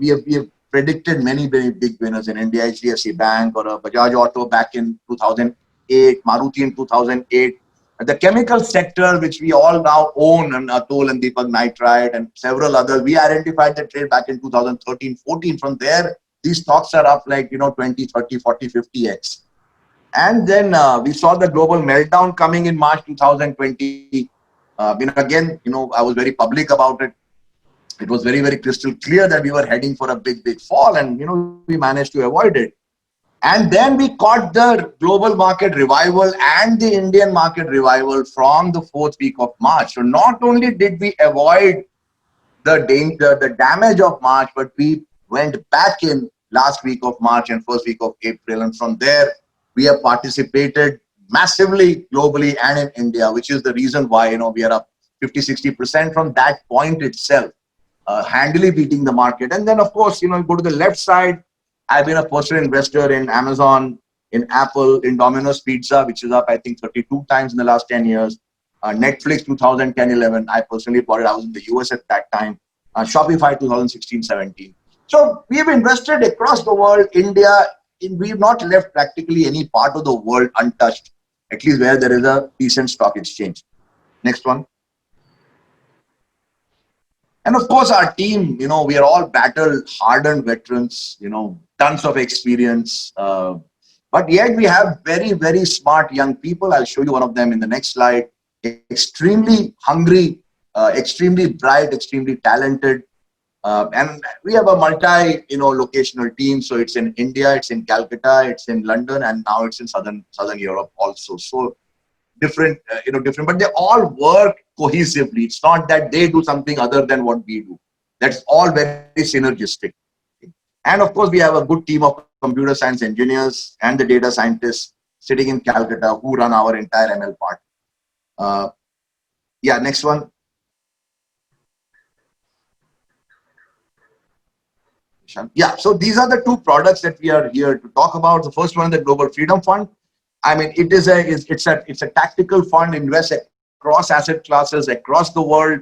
have predicted many very big winners in India, HDFC Bank or Bajaj Auto back in 2008, Maruti in 2008. The chemical sector, which we all now own, and Atul and Deepak Nitrite and several others, we identified the trade back in 2013, 14. From there, these stocks are up like 20, 30, 40, 50x. And then we saw the global meltdown coming in March 2020. Again, I was very public about it. It was very, very crystal clear that we were heading for a big, big fall, and we managed to avoid it. And then we caught the global market revival and the Indian market revival from the 4th week of March. So not only did we avoid the damage of March, but we went back in last week of March and first week of April. And from there, we have participated massively globally and in India, which is the reason why we are up 50-60% from that point itself, handily beating the market. And then, of course, go to the left side. I've been a personal investor in Amazon, in Apple, in Domino's Pizza, which is up, I think, 32 times in the last 10 years. Netflix 2010-11, I personally bought it. I was in the US at that time. Shopify 2016-17. So we've invested across the world. India, we've not left practically any part of the world untouched, at least where there is a decent stock exchange. Next one. And of course, our team, we are all battle-hardened veterans, tons of experience. But yet we have very, very smart young people. I'll show you one of them in the next slide. Extremely hungry, extremely bright, extremely talented. And we have a multi-locational team. So it's in India, it's in Calcutta, it's in London, and now it's in Southern Europe also. So different, but they all work cohesively. It's not that they do something other than what we do. That's all very synergistic. And of course, we have a good team of computer science engineers and the data scientists sitting in Calcutta who run our entire ML part. Yeah, next one. Yeah, so these are the two products that we are here to talk about. The first one, the Global Freedom Fund. I mean, it's a tactical fund, invests across asset classes across the world,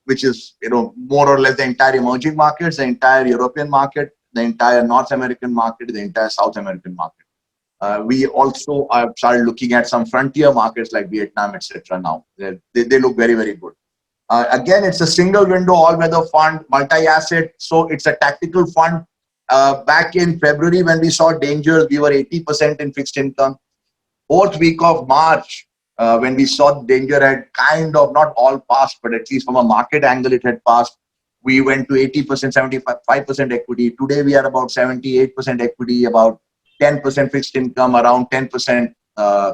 which is more or less the entire emerging markets, the entire European market, the entire North American market, the entire South American market. We also have started looking at some frontier markets like Vietnam, etc. Now they look very, very good. Again, it's a single window all-weather fund, multi-asset. So it's a tactical fund. Back in February, when we saw dangers, we were 80% in fixed income. 4th week of March, when we saw the danger had kind of not all passed, but at least from a market angle, it had passed. We went to 80%, 75% equity. Today, we are about 78% equity, about 10% fixed income, around 10%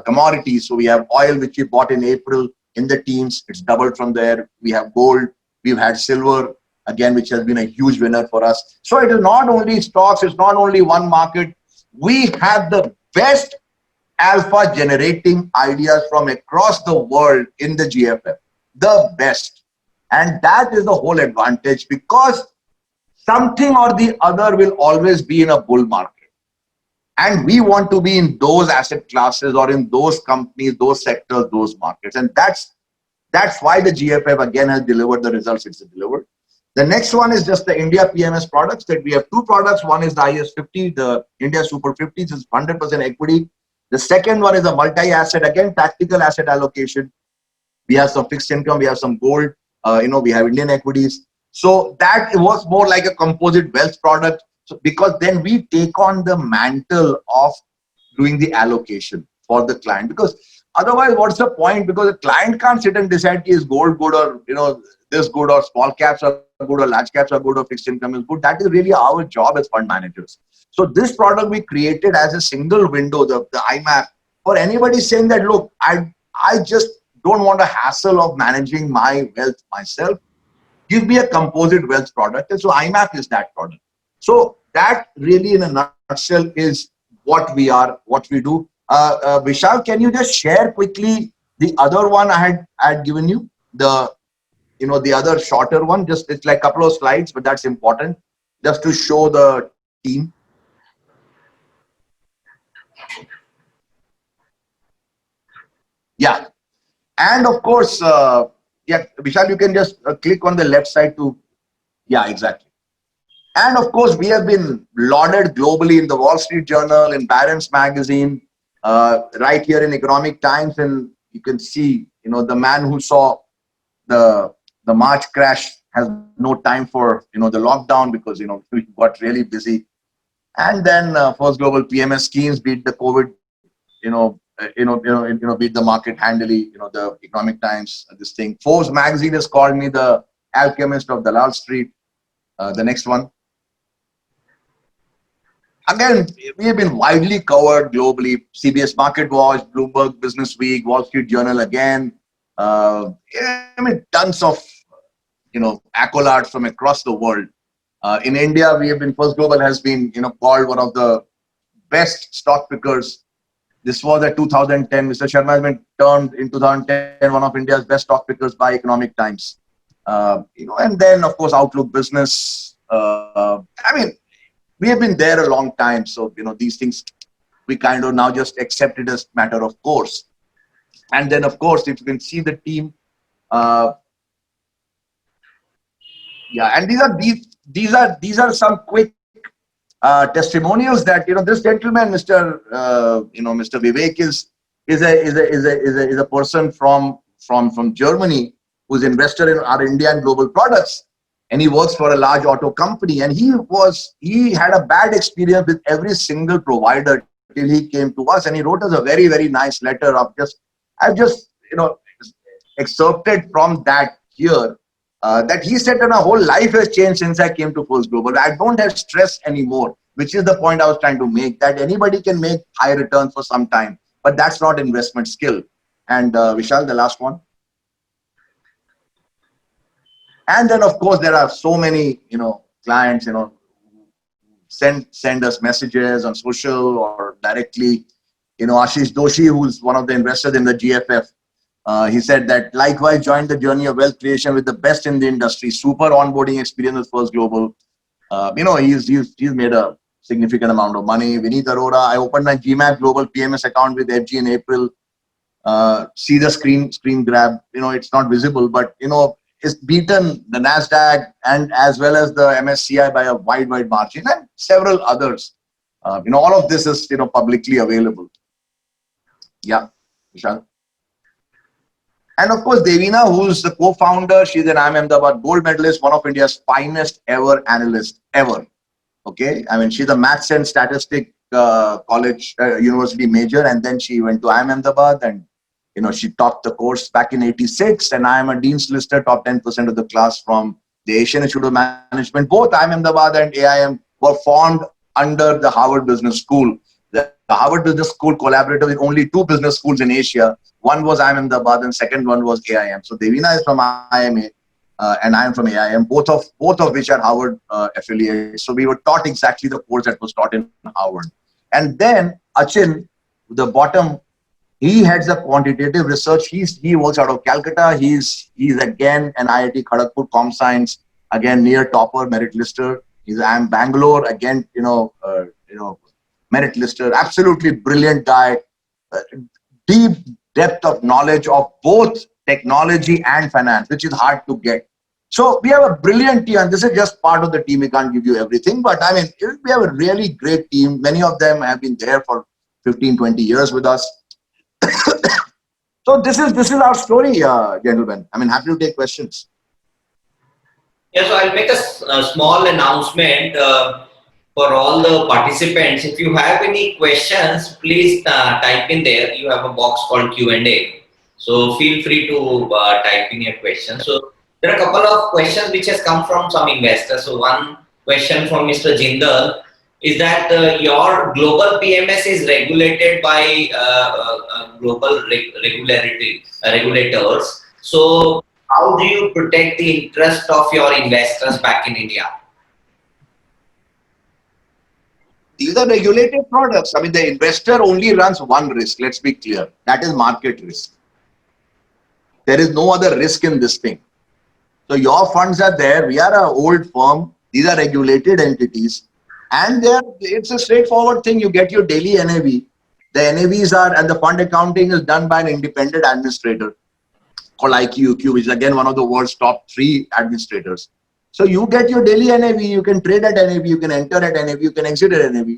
commodities. So we have oil, which we bought in April in the teens. It's doubled from there. We have gold. We've had silver, again, which has been a huge winner for us. So it is not only stocks, it's not only one market. We have the best alpha generating ideas from across the world in the GFF, the best. And that is the whole advantage, because something or the other will always be in a bull market. And we want to be in those asset classes or in those companies, those sectors, those markets. And that's why the GFF again has delivered the results it's delivered. The next one is just the India PMS products. That we have two products. One is the IS50, the India Super 50, this is 100% equity. The second one is a multi-asset, again, tactical asset allocation. We have some fixed income, we have some gold, we have Indian equities. So that was more like a composite wealth product. So because then we take on the mantle of doing the allocation for the client, because otherwise what's the point? Because the client can't sit and decide is gold good, or this good, or small caps are good, or large caps are good, or fixed income is good. That is really our job as fund managers. So this product we created as a single window, the IMAP, for anybody saying that, look, I just don't want a hassle of managing my wealth myself. Give me a composite wealth product. And so IMAP is that product. So that really in a nutshell is what we are, what we do. Vishal, can you just share quickly the other one I had given you? The other shorter one, just it's like a couple of slides, but that's important just to show the team. Yeah. And of course, yeah, Vishal, you can just click on the left side to, yeah, exactly. And of course, we have been lauded globally in the Wall Street Journal, in Barron's magazine, right here in Economic Times. And you can see, the man who saw the March crash has no time for, the lockdown, because, we got really busy. And then First Global PMS schemes beat the COVID, beat the market handily. The Economic Times, this thing. Forbes magazine has called me the alchemist of Dalal Street. The next one. Again, we have been widely covered globally. CBS Market Watch, Bloomberg Business Week, Wall Street Journal again. Tons of, accolades from across the world. In India, we have been, First Global has been, called one of the best stock pickers. This was at 2010. Mr. Sharma has been termed in 2010 one of India's best stock pickers by Economic Times. And then of course Outlook Business. We have been there a long time, so these things we kind of now just accept it as matter of course. And then of course, if you can see the team, yeah, and these are some quick testimonials that this gentleman, Mr. Vivek, is a person from Germany who's invested in our India and global products, and he works for a large auto company, and he had a bad experience with every single provider till he came to us, and he wrote us a very, very nice letter of I've just excerpted from that here. That he said that my whole life has changed since I came to First Global. I don't have stress anymore, which is the point I was trying to make, that anybody can make high returns for some time, but that's not investment skill. And Vishal, the last one. And then of course, there are so many, clients, send us messages on social or directly. Ashish Doshi, who's one of the investors in the GFF, he said that likewise joined the journey of wealth creation with the best in the industry. Super onboarding experience with First Global. He's made a significant amount of money. Vineet Arora, I opened my GMAP Global PMS account with FG in April. See the screen grab. It's not visible, but it's beaten the Nasdaq and as well as the MSCI by a wide margin, and several others. All of this is publicly available. Yeah, Vishal. And of course, Devina, who's the co-founder, she's an IIM Ahmedabad gold medalist, one of India's finest ever analysts ever. Okay, she's a maths and statistics university major, and then she went to IIM Ahmedabad, and she taught the course back in '86, and I am a Dean's Lister, top 10% of the class from the Asian Institute of Management. Both IIM Ahmedabad and AIM were formed under the Harvard Business School. The Harvard Business School collaborated with only two business schools in Asia. One was IIM Ahmedabad and second one was AIM. So Devina is from IIMA and I am from AIM, both of which are Harvard affiliates. So we were taught exactly the course that was taught in Harvard. And then Achin, the bottom, he heads the quantitative research. He works out of Calcutta. He's again an IIT Kharagpur Com Science, again near topper, merit lister. I'm Bangalore, again, merit lister. Absolutely brilliant guy. Deep depth of knowledge of both technology and finance, which is hard to get. So we have a brilliant team, and this is just part of the team. We can't give you everything, but we have a really great team. Many of them have been there for 15, 20 years with us. So this is our story, gentlemen. Happy to take questions. Yeah, so I'll make a small announcement. for all the participants, if you have any questions, please type in there. You have a box called Q&A. So feel free to type in your questions. So there are a couple of questions which has come from some investors. So one question from Mr. Jindal is that your global PMS is regulated by global regulators. So how do you protect the interest of your investors back in India? These are regulated products. I mean, the investor only runs one risk. Let's be clear. That is market risk. There is no other risk in this thing. So your funds are there. We are an old firm. These are regulated entities. And it's a straightforward thing. You get your daily NAV. The NAVs are, and the fund accounting is done by an independent administrator called IQQ, which is again one of the world's top 3 administrators. So you get your daily NAV, you can trade at NAV, you can enter at NAV, you can exit at NAV.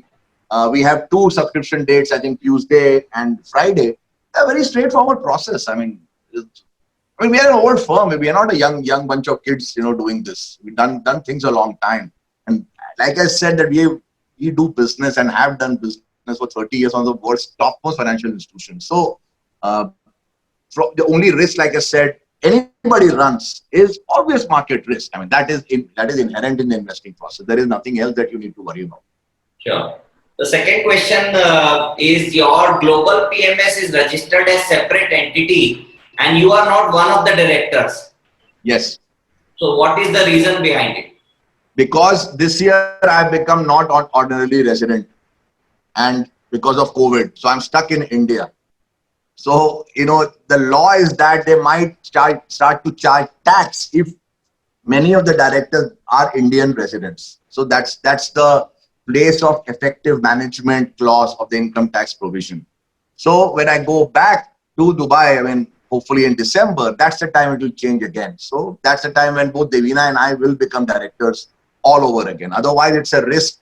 We have 2 subscription dates, I think Tuesday and Friday. A very straightforward process. I mean, we are an old firm. We are not a young bunch of kids, doing this. We've done things a long time. And like I said, that we do business and have done business for 30 years on the world's topmost financial institutions. So the only risk, like I said, anybody runs is always market risk. I mean, that is inherent in the investing process. There is nothing else that you need to worry about. Sure. The second question is your global PMS is registered as separate entity and you are not one of the directors. Yes. So what is the reason behind it? Because this year I've become not ordinarily resident and because of COVID. So I'm stuck in India. So, the law is that they might start to charge tax if many of the directors are Indian residents. So that's the place of effective management clause of the income tax provision. So when I go back to Dubai, I mean, hopefully in December, that's the time it will change again. So that's the time when both Devina and I will become directors all over again. Otherwise, it's a risk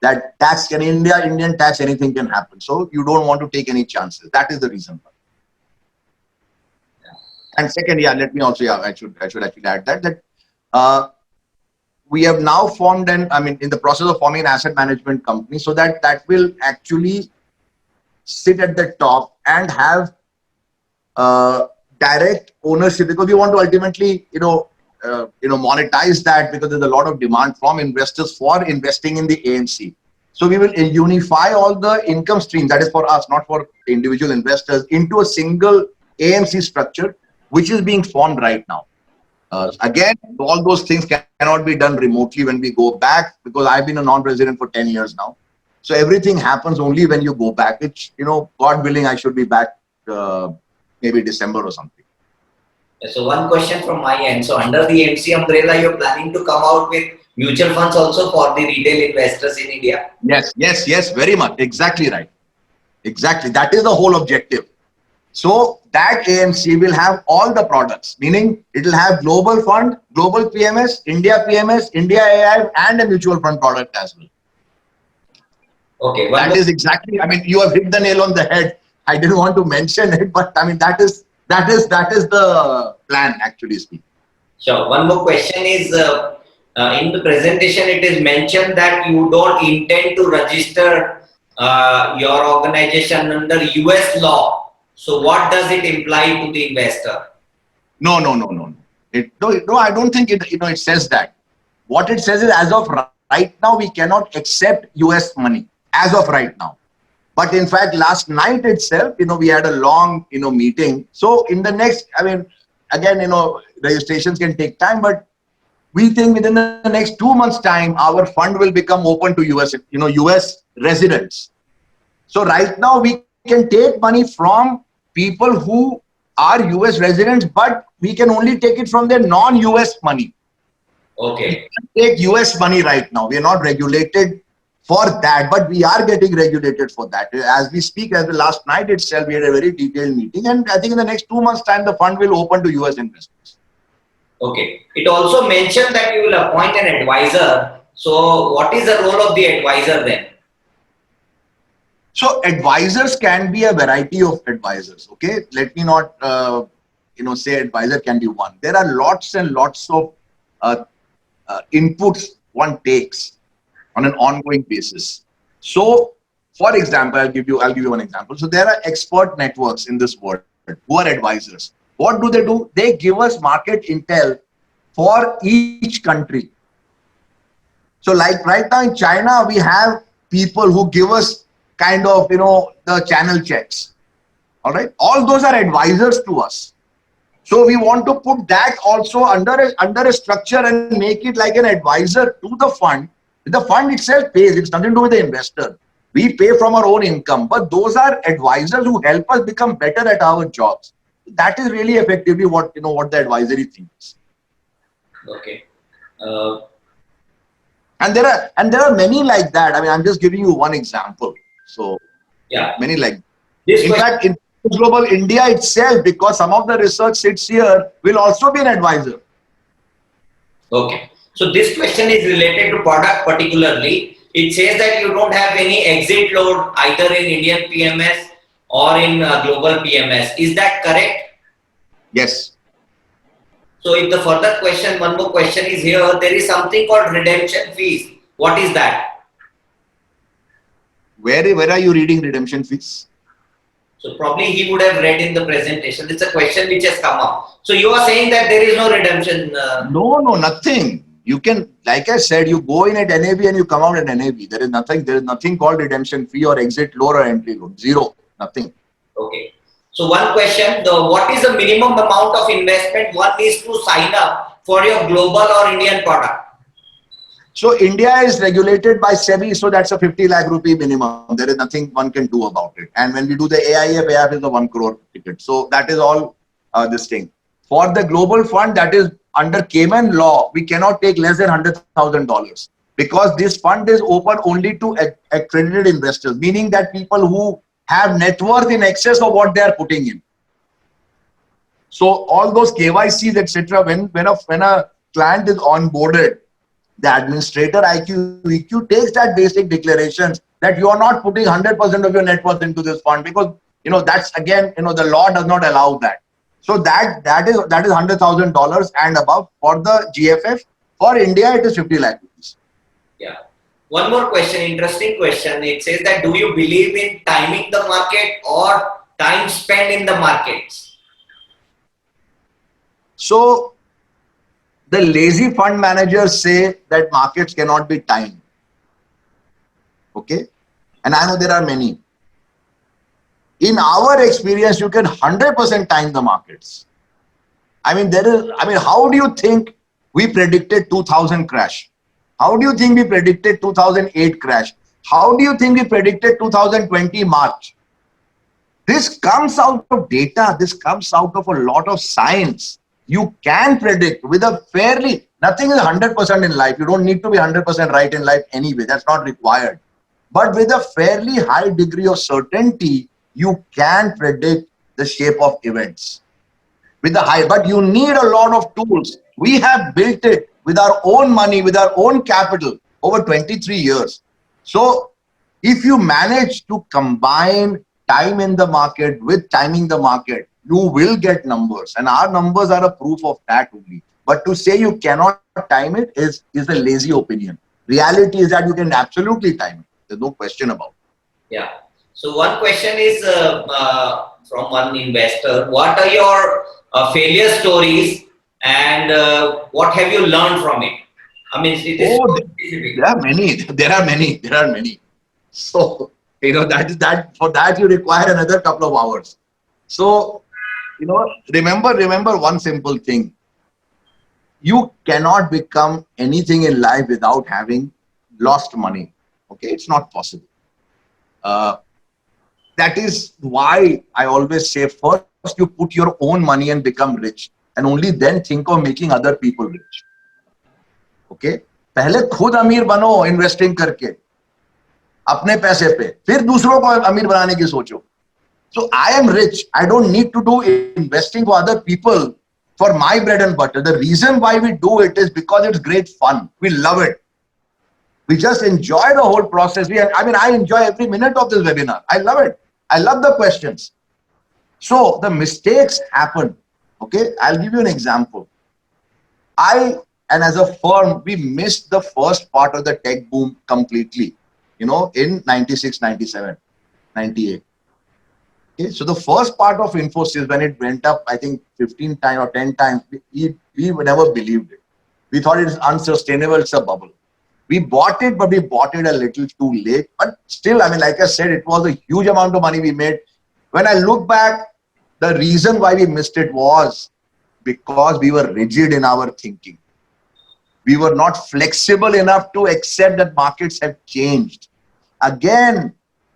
that tax in India, Indian tax, anything can happen. So you don't want to take any chances. That is the reason. And second, let me also, I should actually add that we have now formed in the process of forming an asset management company, so that will actually sit at the top and have direct ownership, because we want to ultimately, monetize that, because there's a lot of demand from investors for investing in the AMC. So we will unify all the income streams, that is for us, not for individual investors, into a single AMC structure, which is being formed right now. Again, all those things cannot be done remotely when we go back, because I've been a non-resident for 10 years now. So everything happens only when you go back, which, God willing, I should be back maybe December or something. So one question from my end. So under the AMC umbrella, you're planning to come out with mutual funds also for the retail investors in India? Yes, very much. Exactly right. Exactly. That is the whole objective. So that AMC will have all the products, meaning it will have global fund, global PMS, India AIF, and a mutual fund product as well. Okay. That is exactly, you have hit the nail on the head. I didn't want to mention it, but that is the plan, actually speaking. Sure. One more question is, in the presentation, it is mentioned that you don't intend to register your organization under US law. So what does it imply to the investor? No. I don't think it says that. What it says is, as of right now, we cannot accept US money as of right now. But in fact, last night itself, we had a long, meeting. So in the next, again, registrations can take time, but we think within the next 2 months' time, our fund will become open to US residents. So right now we can take money from people who are US residents, but we can only take it from their non-US money. Okay. We take US money right now. We are not regulated for that, but we are getting regulated for that. As we speak, as the last night itself, we had a very detailed meeting, and I think in the next 2 months' time, the fund will open to US investors. Okay. It also mentioned that you will appoint an advisor. So what is the role of the advisor then? So advisors can be a variety of advisors. Okay, let me not say advisor can be one. There are lots and lots of inputs one takes. on an ongoing basis. So, for example, I'll give you one example. So there are expert networks in this world who are advisors. What do? They give us market intel for each country. So like right now in China, we have people who give us kind of, the channel checks. All right. All those are advisors to us. So we want to put that also under a structure and make it like an advisor to the fund. The fund itself pays. It's nothing to do with the investor. We pay from our own income, but those are advisors who help us become better at our jobs. That is really effectively what the advisory thing is. Okay. And there are many like that. I mean, I'm just giving you one example. So Yeah. many like. This In question, fact, in Global India itself, because some of the research sits here, will also be an advisor. okay. So this question is related to product particularly. It says that you don't have any exit load either in Indian PMS or in global PMS. Is that correct? Yes. So if the further question, one more question is here, there is something called redemption fees. What is that? Where are you reading redemption fees? So probably he would have read in the presentation. It's a question which has come up. So you are saying that there is no redemption? No, nothing. You can, like I said, you go in at NAV and you come out at NAV. There is nothing called redemption fee or exit load or entry load. Zero. Nothing. Okay. So one question, what is the minimum amount of investment one needs to sign up for your global or Indian product? So India is regulated by SEBI, so that's a 50 lakh rupee minimum. There is nothing one can do about it. And when we do the AIF is a 1 crore ticket. So that is all this thing. For the global fund, that is under Cayman law, we cannot take less than $100,000 because this fund is open only to accredited investors, meaning that people who have net worth in excess of what they are putting in. So all those KYCs, etc. When a client is onboarded, the administrator EQ takes that basic declarations that you are not putting 100% of your net worth into this fund because that's again the law does not allow that. So that is $100,000 and above for the GFF. For India, it is 50 lakh rupees. Yeah. One more question, interesting question. It says that do you believe in timing the market or time spent in the markets? So the lazy fund managers say that markets cannot be timed. Okay. And I know there are many. In our experience, you can 100% time the markets. I mean, how do you think we predicted 2000 crash? How do you think we predicted 2008 crash? How do you think we predicted 2020 March? This comes out of data. This comes out of a lot of science. You can predict with a fairly, nothing is 100% in life. You don't need to be 100% right in life anyway. That's not required. But with a fairly high degree of certainty, you can predict the shape of events. With the high, but you need a lot of tools. We have built it with our own money, with our own capital over 23 years. So if you manage to combine time in the market with timing the market, you will get numbers, and our numbers are a proof of that only. But to say you cannot time it is a lazy opinion. Reality is that you can absolutely time it. There's no question about it. Yeah. So one question is from one investor. What are your failure stories and what have you learned from it? I mean, it is specific. There are many. So, for that you require another couple of hours. So, remember one simple thing. You cannot become anything in life without having lost money. Okay, it's not possible. That is why I always say first you put your own money and become rich, and only then think of making other people rich. Okay, पहले खुद अमीर बनो investing करके अपने पैसे पे, फिर दूसरों को अमीर बनाने की सोचो. So I am rich. I don't need to do investing for other people for my bread and butter. The reason why we do it is because it's great fun. We love it. We just enjoy the whole process. I enjoy every minute of this webinar. I love it. I love the questions. So the mistakes happen. Okay, I'll give you an example. and as a firm, we missed the first part of the tech boom completely, in 96, 97, 98. Okay, so the first part of Infosys, when it went up, I think 15 times or 10 times, we never believed it. We thought it is unsustainable, it's a bubble. We bought it, but we bought it a little too late. But still, I mean, like I said, it was a huge amount of money we made. When I look back, the reason why we missed it was because we were rigid in our thinking. We were not flexible enough to accept that markets have changed. Again,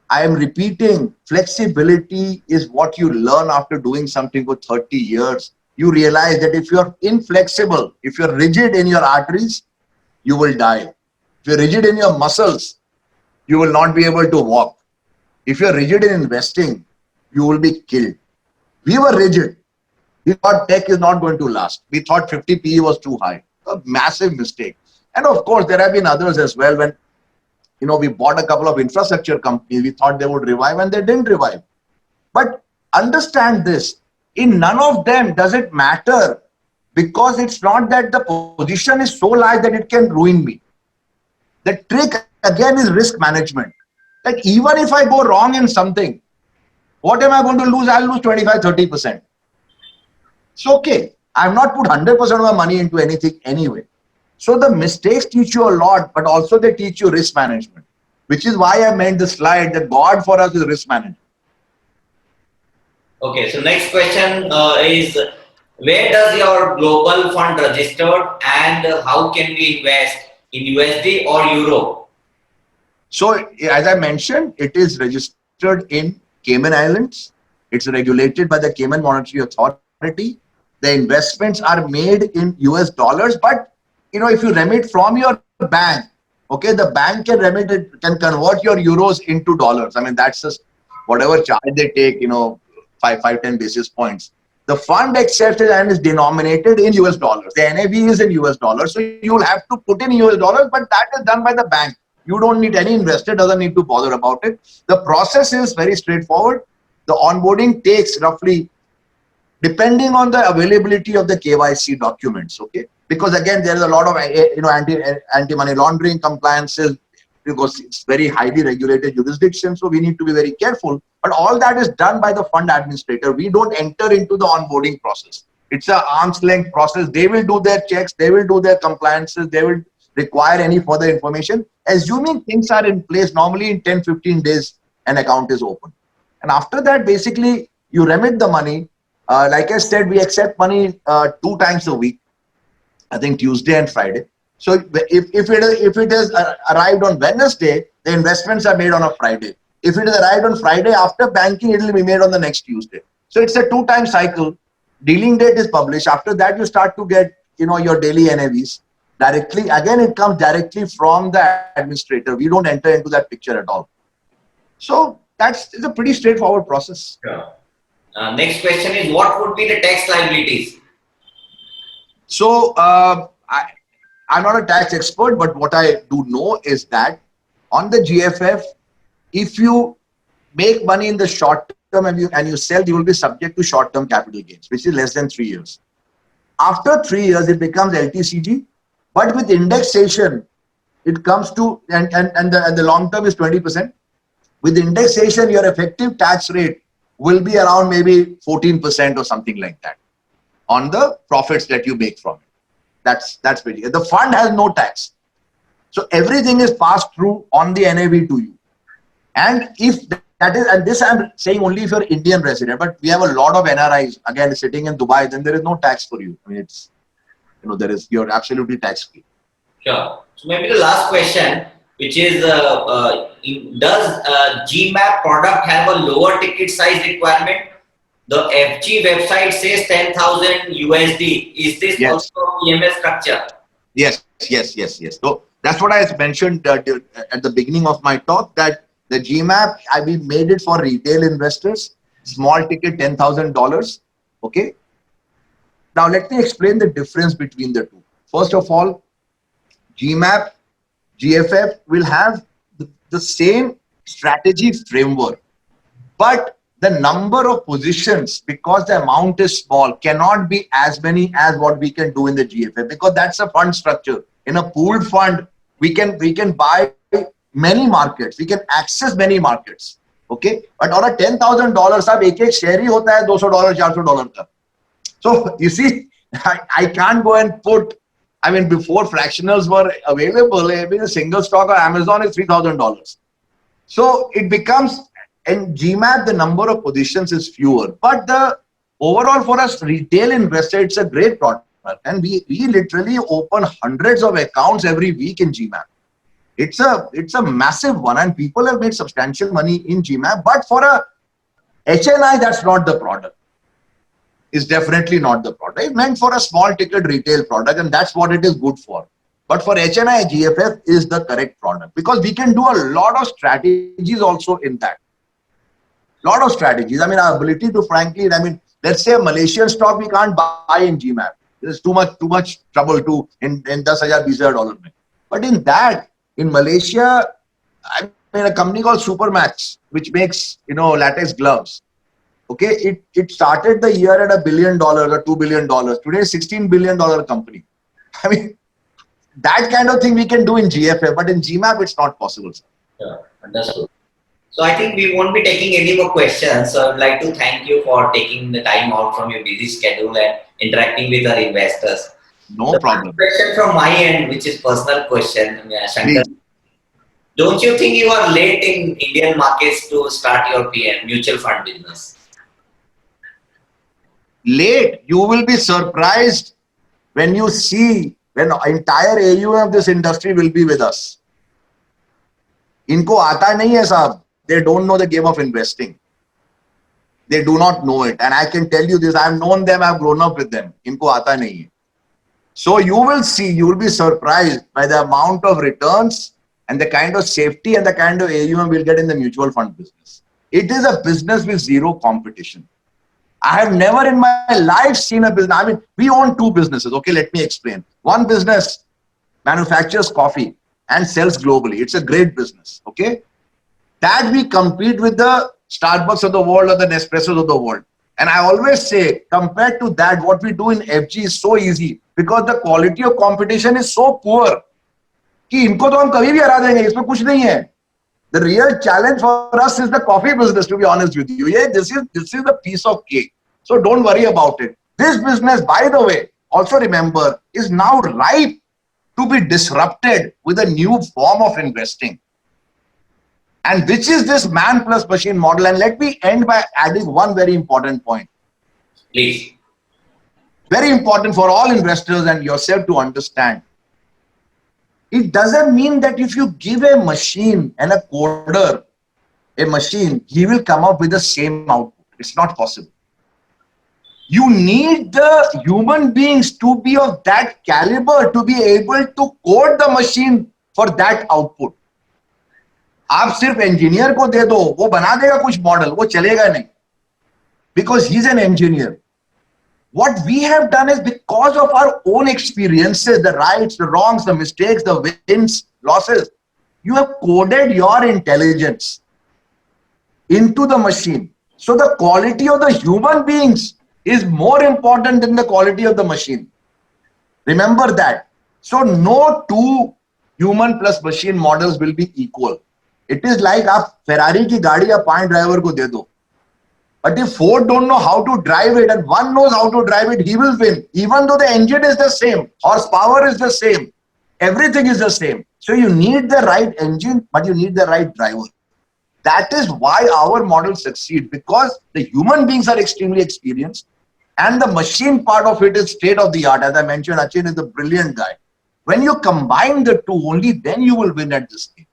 I am repeating, flexibility is what you learn after doing something for 30 years. You realize that if you're inflexible, if you're rigid in your arteries, you will die. If you're rigid in your muscles, you will not be able to walk. If you're rigid in investing, you will be killed. We were rigid. We thought tech is not going to last. We thought 50 PE was too high. A massive mistake. And of course, there have been others as well. When we bought a couple of infrastructure companies, we thought they would revive and they didn't revive. But understand this, in none of them does it matter, because it's not that the position is so large that it can ruin me. The trick again is risk management. Like even if I go wrong in something, what am I going to lose? I'll lose 25, 30%. It's okay. I've not put 100% of my money into anything anyway. So the mistakes teach you a lot, but also they teach you risk management, which is why I made the slide that God for us is risk management. Okay, so next question is, where does your global fund registered, and how can we invest in USD or Euro? So as I mentioned, it is registered in Cayman Islands. It's regulated by the Cayman Monetary Authority. The investments are made in US dollars, but if you remit from your bank, okay, the bank can convert your euros into dollars. I mean, that's just whatever charge they take, 5-10 basis points. The fund accepts it and is denominated in US dollars. The NAV is in US dollars. So you'll have to put in US dollars, but that is done by the bank. You don't need, any investor doesn't need to bother about it. The process is very straightforward. The onboarding takes roughly, depending on the availability of the KYC documents, okay? Because again, there is a lot of anti-money laundering compliances, because it's very highly regulated jurisdiction, so we need to be very careful. But all that is done by the fund administrator. We don't enter into the onboarding process. It's an arm's length process. They will do their checks, they will do their compliances, they will require any further information. Assuming things are in place, normally in 10-15 days, an account is open. And after that, basically, you remit the money. Like I said, we accept money 2 times a week, I think Tuesday and Friday. So if it is arrived on Wednesday, the investments are made on a Friday. If it is arrived on Friday after banking, it will be made on the next Tuesday. So it's a 2-time cycle. Dealing date is published. After that, you start to get your daily NAVs directly. Again, it comes directly from the administrator. We don't enter into that picture at all. So it's a pretty straightforward process. Sure. Next question is, what would be the tax liabilities? So I'm not a tax expert, but what I do know is that on the GFF, if you make money in the short term and you sell, you will be subject to short-term capital gains, which is less than 3 years. After 3 years, it becomes LTCG, but with indexation, it comes to, and the long term is 20%. With indexation, your effective tax rate will be around maybe 14% or something like that on the profits that you make from it. That's basically, the fund has no tax. So everything is passed through on the NAV to you. And if that is, and this I'm saying only if you're Indian resident, but we have a lot of NRIs, again, sitting in Dubai, then there is no tax for you. I mean, it's, you're absolutely tax free. Sure. So maybe the last question, which is, does GMAP product have a lower ticket size requirement? The FG website says 10,000 USD. Is this also EMS structure? Yes. So that's what I mentioned at the beginning of my talk, that the GMAP, we made it for retail investors, small ticket, $10,000. Okay. Now let me explain the difference between the two. First of all, GMAP, GFF will have the same strategy framework, but the number of positions, because the amount is small, cannot be as many as what we can do in the GFF, because that's a fund structure. In a pooled fund, we can buy many markets, we can access many markets. Okay, but on a $10,000, साहब एक share ही होता है $200 $400 का. So you see, I can't go and put. I mean, before fractionals were available, I mean, a single stock of Amazon is $3,000. So it becomes, in GMAP, the number of positions is fewer, but the overall for us retail investor, it's a great product, and we literally open hundreds of accounts every week in GMAP. It's a massive one, and people have made substantial money in GMAP. But for a HNI, that's not the product. It's definitely not the product. It's meant for a small ticket retail product, and that's what it is good for. But for HNI, GFF is the correct product, because we can do a lot of strategies also in that. Lot of strategies. I mean, our ability to, frankly, I mean, let's say a Malaysian stock we can't buy in GMAP. There's too much trouble to in $10,000-$20,000. But in that, in Malaysia, I mean, a company called Supermax, which makes, latex gloves. Okay, it started the year at $1 billion or $2 billion. Today, $16 billion company. I mean, that kind of thing we can do in GFF, but in GMAP, it's not possible, sir. Yeah, understood. So I think we won't be taking any more questions. So I would like to thank you for taking the time out from your busy schedule and interacting with our investors. No problem. Question from my end, which is personal question, Shankar. Don't you think you are late in Indian markets to start your mutual fund business? Late? You will be surprised when you see when the entire AUM of this industry will be with us. Inko aata nahi hai, sahab. They don't know the game of investing. They do not know it. And I can tell you this, I've known them, I've grown up with them. Inko aata nahi hai. So you will see, you will be surprised by the amount of returns and the kind of safety and the kind of AUM we'll get in the mutual fund business. It is a business with zero competition. I have never in my life seen a business. I mean, we own two businesses. Okay, let me explain. One business manufactures coffee and sells globally. It's a great business. Okay, that we compete with the Starbucks of the world or the Nespressos of the world. And I always say, compared to that, what we do in FG is so easy, because the quality of competition is so poor कि इनको तो हम कभी भी हरा देंगे, इसमें कुछ नहीं है. The real challenge for us is the coffee business, to be honest with you. Yeah, this is the piece of cake. So don't worry about it. This business, by the way, also remember, is now ripe to be disrupted with a new form of investing. And which is this man plus machine model. And let me end by adding one very important point. Please. Very important for all investors and yourself to understand. It doesn't mean that if you give a machine and a coder a machine, he will come up with the same output. It's not possible. You need the human beings to be of that caliber to be able to code the machine for that output. आप सिर्फ engineer को दे दो, वो बना देगा कुछ model, वो चलेगा नहीं, because he's an engineer. What we have done is, because of our own experiences, the rights, the wrongs, the mistakes, the wins, losses, you have coded your intelligence into the machine. So the quality of the human beings is more important than the quality of the machine. Remember that. So no two human plus machine models will be equal. It is like आप Ferrari की गाड़ी आप 5 driver को दे दो. But if 4 don't know how to drive it and 1 knows how to drive it, he will win. Even though the engine is the same, horsepower is the same, everything is the same. So you need the right engine, but you need the right driver. That is why our model succeeds, because the human beings are extremely experienced and the machine part of it is state of the art. As I mentioned, Achin is a brilliant guy. When you combine the two, only then you will win at this game.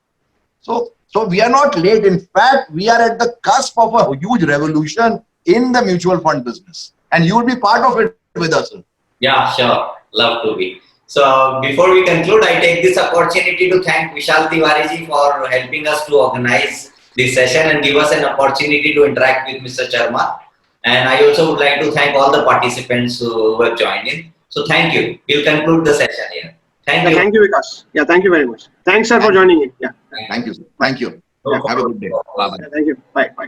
So we are not late. In fact, we are at the cusp of a huge revolution in the mutual fund business. And you will be part of it with us. Sir. Yeah, sure. Love to be. So before we conclude, I take this opportunity to thank Vishal Tiwari ji for helping us to organize this session and give us an opportunity to interact with Mr. Sharma. And I also would like to thank all the participants who have joined in. So thank you. We'll conclude the session here. Thank you. Thank you, Vikas. Yeah, thank you very much. Thanks, sir, for joining in. Yeah. Thank you, sir. Thank you. Yeah. Have a good day. Bye-bye. Yeah, thank you. Bye. Bye.